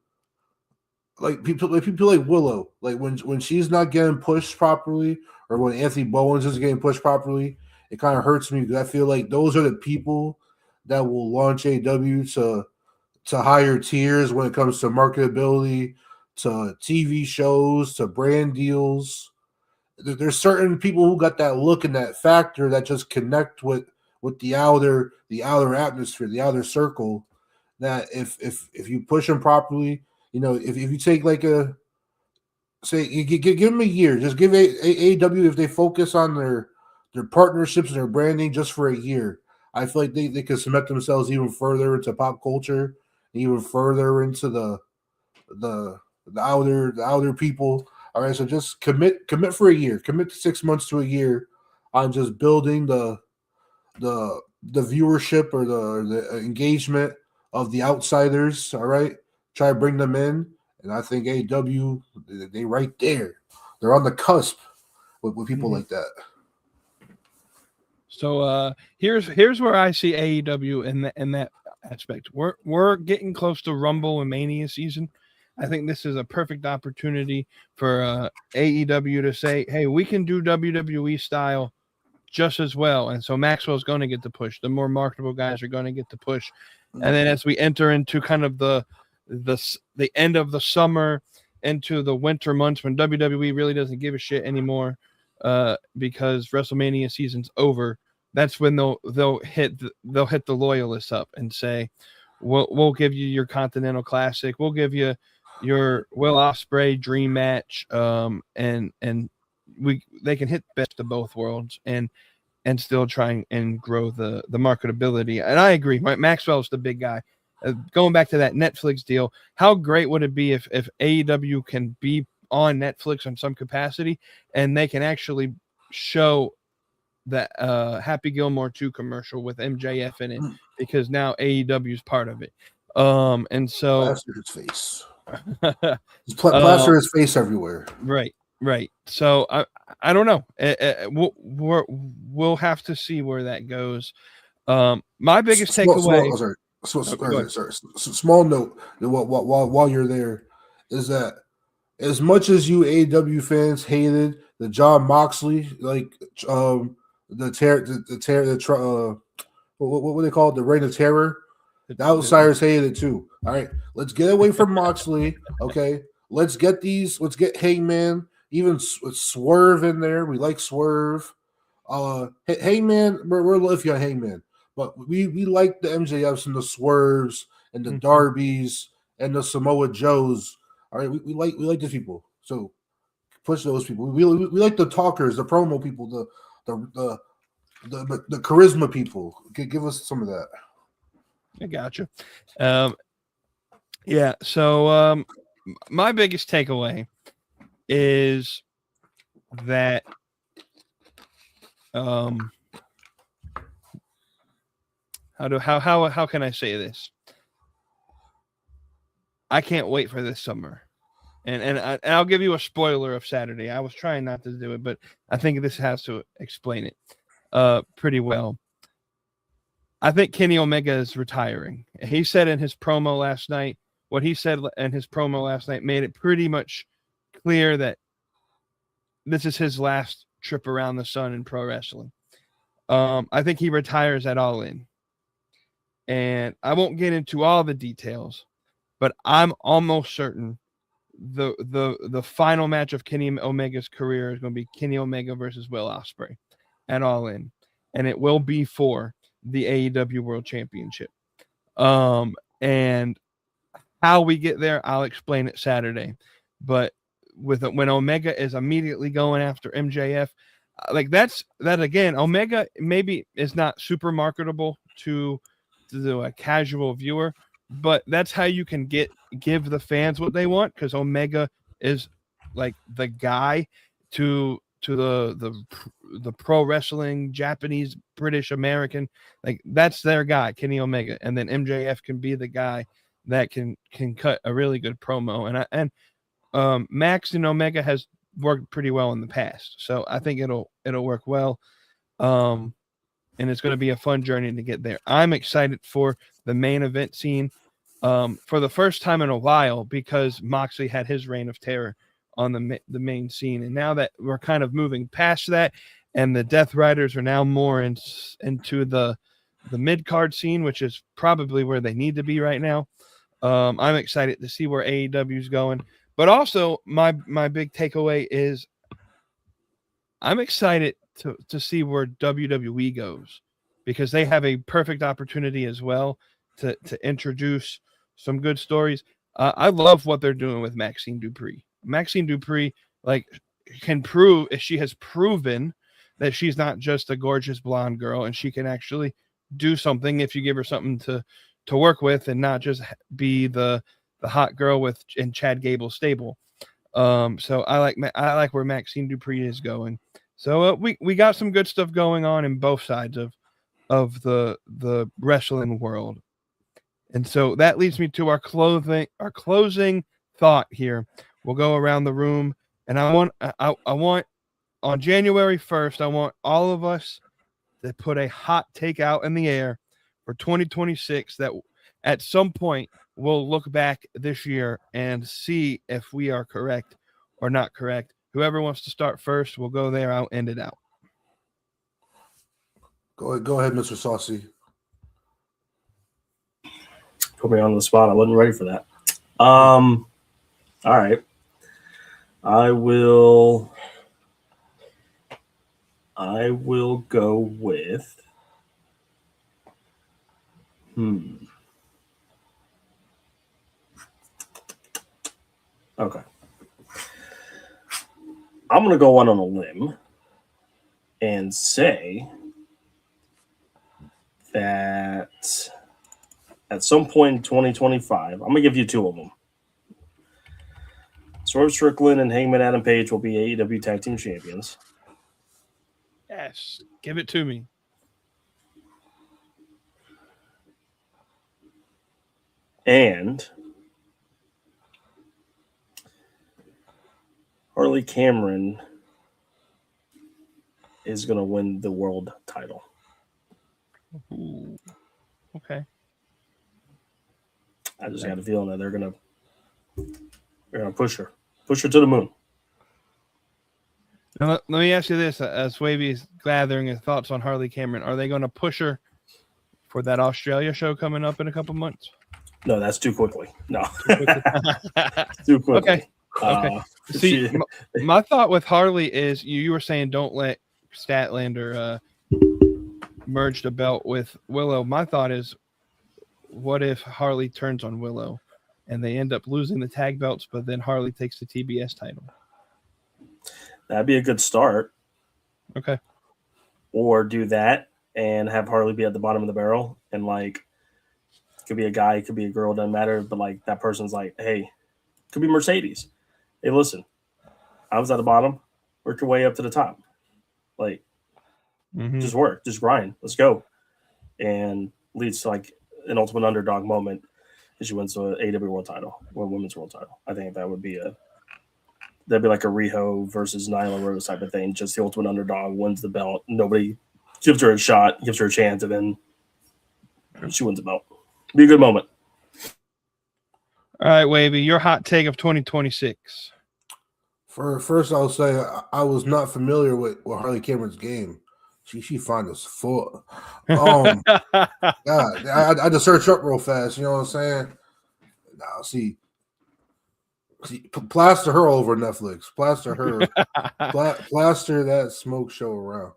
like people like Willow, like when she's not getting pushed properly, or when Anthony Bowens isn't getting pushed properly, it kind of hurts me because I feel like those are the people that will launch AEW to higher tiers when it comes to marketability, to TV shows, to brand deals. There's certain people who got that look and that factor that just connect with the outer atmosphere, the outer circle. That if you push them properly, you know, if you take like you give them a year, just give AEW, if they focus on their partnerships and their branding just for a year, I feel like they could cement themselves even further into pop culture, even further into the outer people. All right, so just commit for a year, commit to 6 months to a year on just building the viewership or the engagement of the outsiders. All right, try to bring them in, and I think AEW, they right there, they're on the cusp with people like that. So here's where I see AEW in that aspect. We're getting close to Rumble and Mania season. I think this is a perfect opportunity for AEW to say, hey, we can do WWE style just as well. And so Maxwell's going to get the push. The more marketable guys are going to get the push. And then as we enter into kind of the end of the summer, into the winter months when WWE really doesn't give a shit anymore, because WrestleMania season's over, that's when they'll hit the loyalists up and say, we'll give you your Continental Classic, we'll give you your Will Ospreay dream match, and they can hit best of both worlds and still try and grow the marketability. And I agree, Maxwell's the big guy. Going back to that Netflix deal, how great would it be if AEW can be on Netflix in some capacity, and they can actually show that Happy Gilmore 2 commercial with MJF in it, because now AEW is part of it. And so plaster his face. Plaster his face everywhere. Right. So I don't know. We'll have to see where that goes. My biggest takeaway. Small note while you're there is that as much as you AEW fans hated the Jon Moxley, like what they call it, the Reign of Terror, the outsiders hated it too. All right, let's get away from Moxley. Okay, let's get Hangman, even with Swerve in there. We like Swerve. Hangman, we're iffy on Hangman. But we like the MJFs and the Swerves and the Darbys and the Samoa Joes. All right, we like these people. So push those people. We like the talkers, the promo people, the charisma people. Give us some of that. I gotcha. Yeah. So my biggest takeaway is that how can I say this? I can't wait for this summer. And I'll give you a spoiler of Saturday. I was trying not to do it, but I think this has to explain it pretty well. I think Kenny Omega is retiring. He said in his promo last night, what he said in his promo last night made it pretty much clear that this is his last trip around the sun in pro wrestling. I think he retires at All In. And I won't get into all the details, but I'm almost certain the final match of Kenny Omega's career is going to be Kenny Omega versus Will Ospreay at All In. And it will be for the AEW World Championship. And how we get there, I'll explain it Saturday. But when Omega is immediately going after MJF, like that again, Omega maybe is not super marketable to a casual viewer, but that's how you can give the fans what they want, because Omega is like the guy to the pro wrestling, Japanese, British, American, like that's their guy, Kenny Omega, and then MJF can be the guy that can cut a really good promo, and Max and Omega has worked pretty well in the past, so I think it'll work well, and it's going to be a fun journey to get there. I'm excited for the main event scene for the first time in a while, because Moxley had his reign of terror on the main scene, and now that we're kind of moving past that, and the Death Riders are now more into the mid card scene, which is probably where they need to be right now. I'm excited to see where AEW is going, but also my big takeaway is I'm excited to see where WWE goes, because they have a perfect opportunity as well to introduce some good stories. I love what they're doing with Maxine Dupree. Maxine Dupree, like, can prove, she has proven that she's not just a gorgeous blonde girl, and she can actually do something if you give her something to work with, and not just be the hot girl in Chad Gable's stable. So I like where Maxine Dupree is going. So we got some good stuff going on in both sides of the wrestling world. And so that leads me to our closing thought here. We'll go around the room, and I want on January 1st, I want all of us to put a hot take out in the air for 2026 that at some point we'll look back this year and see if we are correct or not correct. Whoever wants to start first, we'll go there. I'll end it out. Go ahead, Mr. Saucy. Put me on the spot. I wasn't ready for that. All right. I will go with Okay. I'm going to go on a limb and say that at some point in 2025, I'm going to give you two of them. Swerve Strickland and Hangman Adam Page will be AEW Tag Team Champions. Yes, give it to me. And Harley Cameron is going to win the world title. Ooh, okay. I just got a feeling that they're going to push her to the moon. Now, let me ask you this: as Wavy gathering his thoughts on Harley Cameron, are they going to push her for that Australia show coming up in a couple months? No, that's too quickly. No, too quickly. Okay. See, my thought with Harley is you were saying don't let Statlander merge the belt with Willow. My thought is, what if Harley turns on Willow and they end up losing the tag belts, but then Harley takes the TBS title? That'd be a good start. Okay. Or do that and have Harley be at the bottom of the barrel, and like, it could be a guy, it could be a girl, doesn't matter, but like that person's like, hey, could be Mercedes. Hey, listen, I was at the bottom. Work your way up to the top. Like, Mhm. just work, just grind. Let's go. And leads to like an ultimate underdog moment as she wins the AW World Title or Women's World Title. I think that'd be like a Riho versus Nyla Rose type of thing. Just the ultimate underdog wins the belt. Nobody gives her a shot, gives her a chance, and then she wins the belt. Be a good moment. All right, Wavy, your hot take of 2026. First, I'll say I was not familiar with Harley Cameron's game. She fine as fuck. God, I had to search up real fast. You know what I'm saying? Now, see, plaster her over Netflix. Plaster her. Plaster that smoke show around.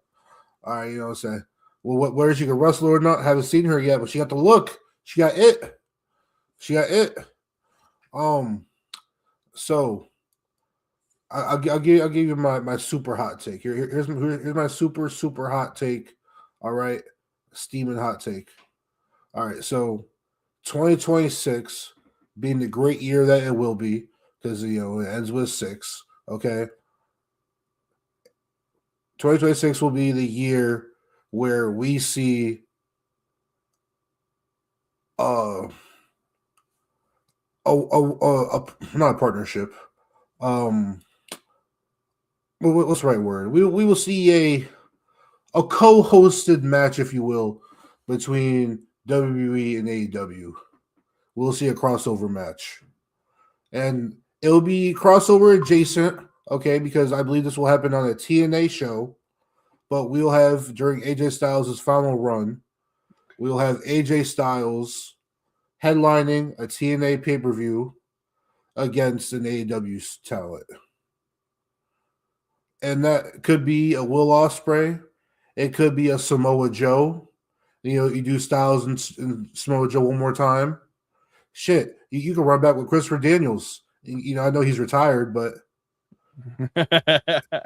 All right, you know what I'm saying? Well, whether she can wrestle or not, haven't seen her yet, but she got the look. She got it. So I'll give you my super hot take. Here's my super hot take. All right, steaming hot take. All right, so 2026 being the great year that it will be, because it ends with 6. Okay, 2026 will be the year where we see not a partnership. What's the right word? We will see a co-hosted match, if you will, between WWE and AEW. We'll see a crossover match, and it'll be crossover adjacent. Okay, because I believe this will happen on a TNA show, but we'll have during AJ Styles' final run, we'll have AJ Styles headlining a TNA pay-per-view against an AEW talent. And that could be a Will Ospreay. It could be a Samoa Joe. You do Styles and Samoa Joe one more time. Shit, you can run back with Christopher Daniels. I know he's retired, but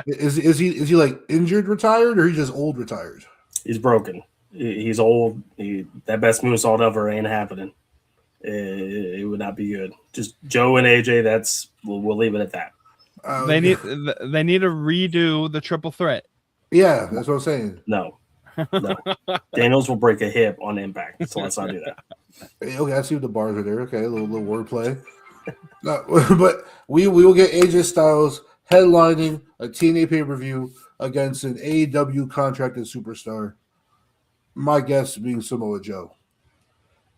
is he like injured retired, or he's just old retired? He's broken. He's old. That best moonsault ever ain't happening. It would not be good. Just Joe and AJ. We'll leave it at that. They need to redo the triple threat. Yeah, that's what I'm saying. No. Daniels will break a hip on impact, so let's not do that. Okay, I see what the bars are there. Okay, a little wordplay. No, but we will get AJ Styles headlining a TNA pay-per-view against an AEW contracted superstar. My guess being Samoa Joe.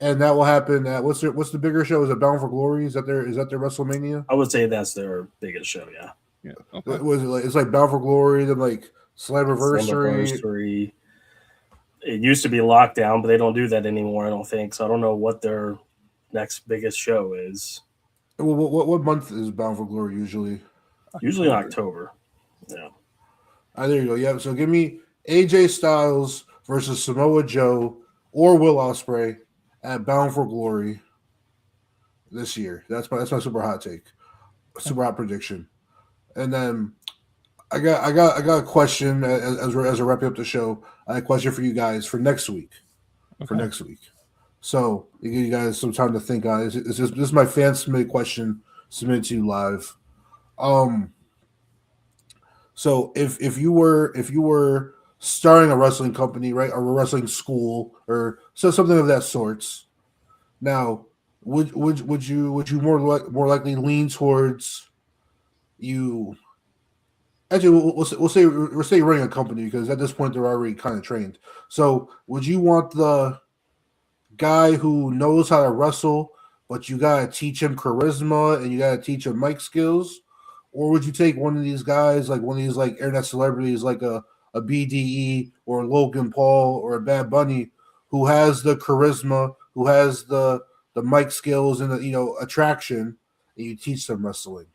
And that will happen at what's the bigger show? Is it Bound for Glory? Is that their WrestleMania? I would say that's their biggest show, yeah. Yeah. Okay. Was it like it's like Bound for Glory, then like Slammiversary? It used to be Lockdown, but they don't do that anymore, I don't think. So I don't know what their next biggest show is. Well, what month is Bound for Glory usually? Usually in October. Yeah. There you go. Yeah. So give me AJ Styles versus Samoa Joe or Will Ospreay at Bound for Glory this year. That's my super hot take, super hot prediction. And then I got a question as we're wrapping up the show. I have a question for you guys for next week. Okay. So you give you guys some time to think on it. This is my fan submitted question submitted to you live. So if you were starting a wrestling company, right, or a wrestling school, or so something of that sorts, now would you more likely lean towards you? Actually, we'll say you're running a company, because at this point they're already kind of trained. So would you want the guy who knows how to wrestle, but you gotta teach him charisma and you gotta teach him mic skills? Or would you take one of these guys, like one of these like internet celebrities, like a BDE or Logan Paul or a Bad Bunny, who has the charisma, who has the mic skills and the attraction, and you teach them wrestling?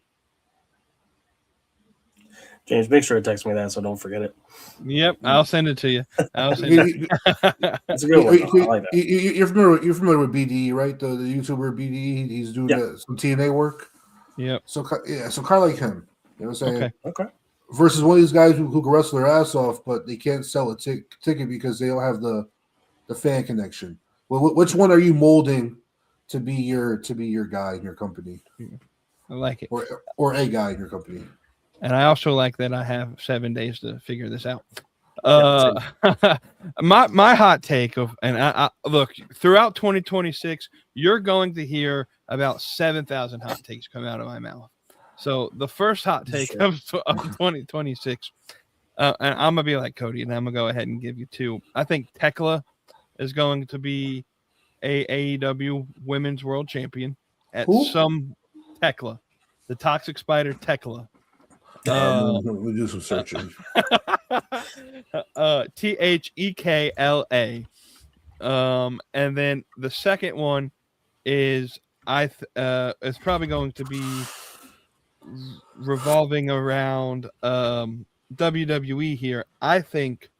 James, make sure to text me that so don't forget it. Yep, I'll send it to you. That's a good one. I like that. You're familiar with BDE, right? The YouTuber BDE. He's doing some TNA work. Yep. So kind of like him. You know what I'm saying? Okay. Versus one of these guys who can wrestle their ass off, but they can't sell a ticket because they don't have the fan connection. Well, which one are you molding to be your guy in your company? I like it. Or a guy in your company? And I also like that I have 7 days to figure this out. My hot take of, and I look, throughout 2026, you're going to hear about 7,000 hot takes come out of my mouth. So the first hot take of 2026, and I'm gonna be like Kody, and I'm gonna go ahead and give you 2. I think Tekla is going to be a AEW Women's World Champion at some Tekla, the Toxic Spider Tekla. We'll do some searching. THEKLA. And then the second one is it's probably going to be revolving around WWE here. I think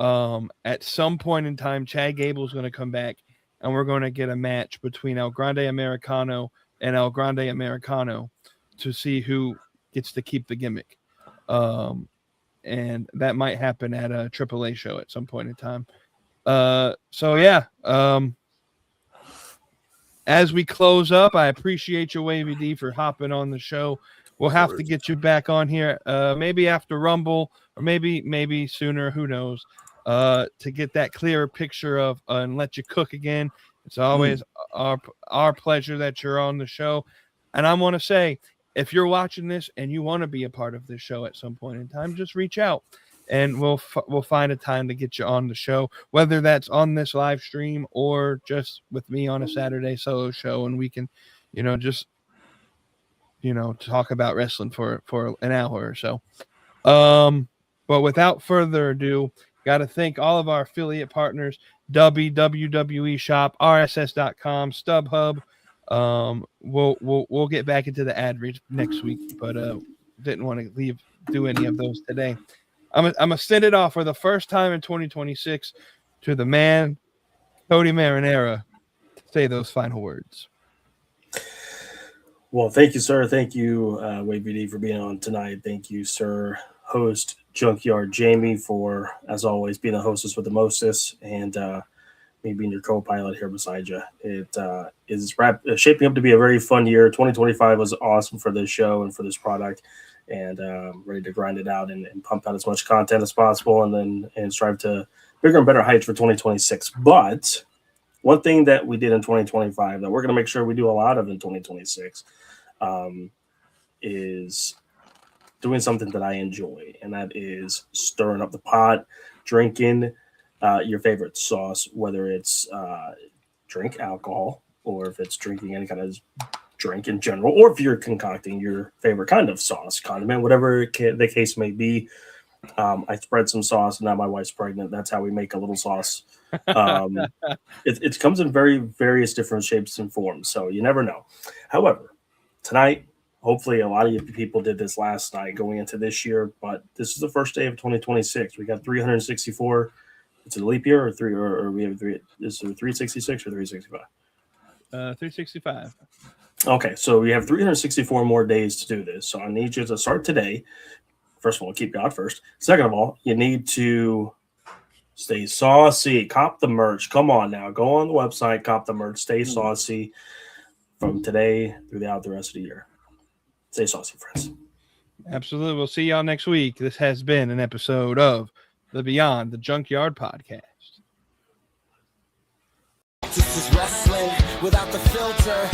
at some point in time, Chad Gable is going to come back, and we're going to get a match between El Grande Americano and El Grande Americano to see who gets to keep the gimmick. And that might happen at a AAA show at some point in time. So yeah. As we close up, I appreciate you, Wavy-D, for hopping on the show. We'll have to get you back on here, maybe after Rumble, or maybe sooner. Who knows? To get that clearer picture of and let you cook again. It's always our pleasure that you're on the show. And I want to say, if you're watching this and you want to be a part of this show at some point in time, just reach out, and we'll find a time to get you on the show, whether that's on this live stream or just with me on a Saturday solo show, and we can, just talk about wrestling for an hour or so. But without further ado, got to thank all of our affiliate partners: WWE Shop, RSS.com, StubHub. We'll get back into the ad reads next week, but didn't want to do any of those today. I'm gonna send it off for the first time in 2026 to the man, Kody Marinara, to say those final words. Well, thank you, sir. Thank you, Wavy-D, for being on tonight. Thank you, sir, host Junkyard Jamie, for, as always, being the hostess with the mostest, and me being your co-pilot here beside you. It is shaping up to be a very fun year. 2025 was awesome for this show and for this product, and ready to grind it out and pump out as much content as possible, and strive to bigger and better heights for 2026. But one thing that we did in 2025 that we're going to make sure we do a lot of in 2026 is doing something that I enjoy, and that is stirring up the pot, drinking your favorite sauce, whether it's drink alcohol or if it's drinking any kind of drink in general, or if you're concocting your favorite kind of sauce, condiment, whatever the case may be. I spread some sauce, and now my wife's pregnant. That's how we make a little sauce. It comes in various different shapes and forms, so you never know. However, tonight, hopefully a lot of you people did this last night going into this year, but this is the first day of 2026. We got 364. It's a leap year, or we have three. Is it 366 or 365? 365. Okay, so we have 364 more days to do this. So I need you to start today. First of all, keep God first. Second of all, you need to stay saucy. Cop the merch. Come on now. Go on the website, cop the merch. Stay saucy from today throughout the rest of the year. Stay saucy, friends. Absolutely. We'll see y'all next week. This has been an episode of the Beyond the Junkyard podcast. This is wrestling without the filter.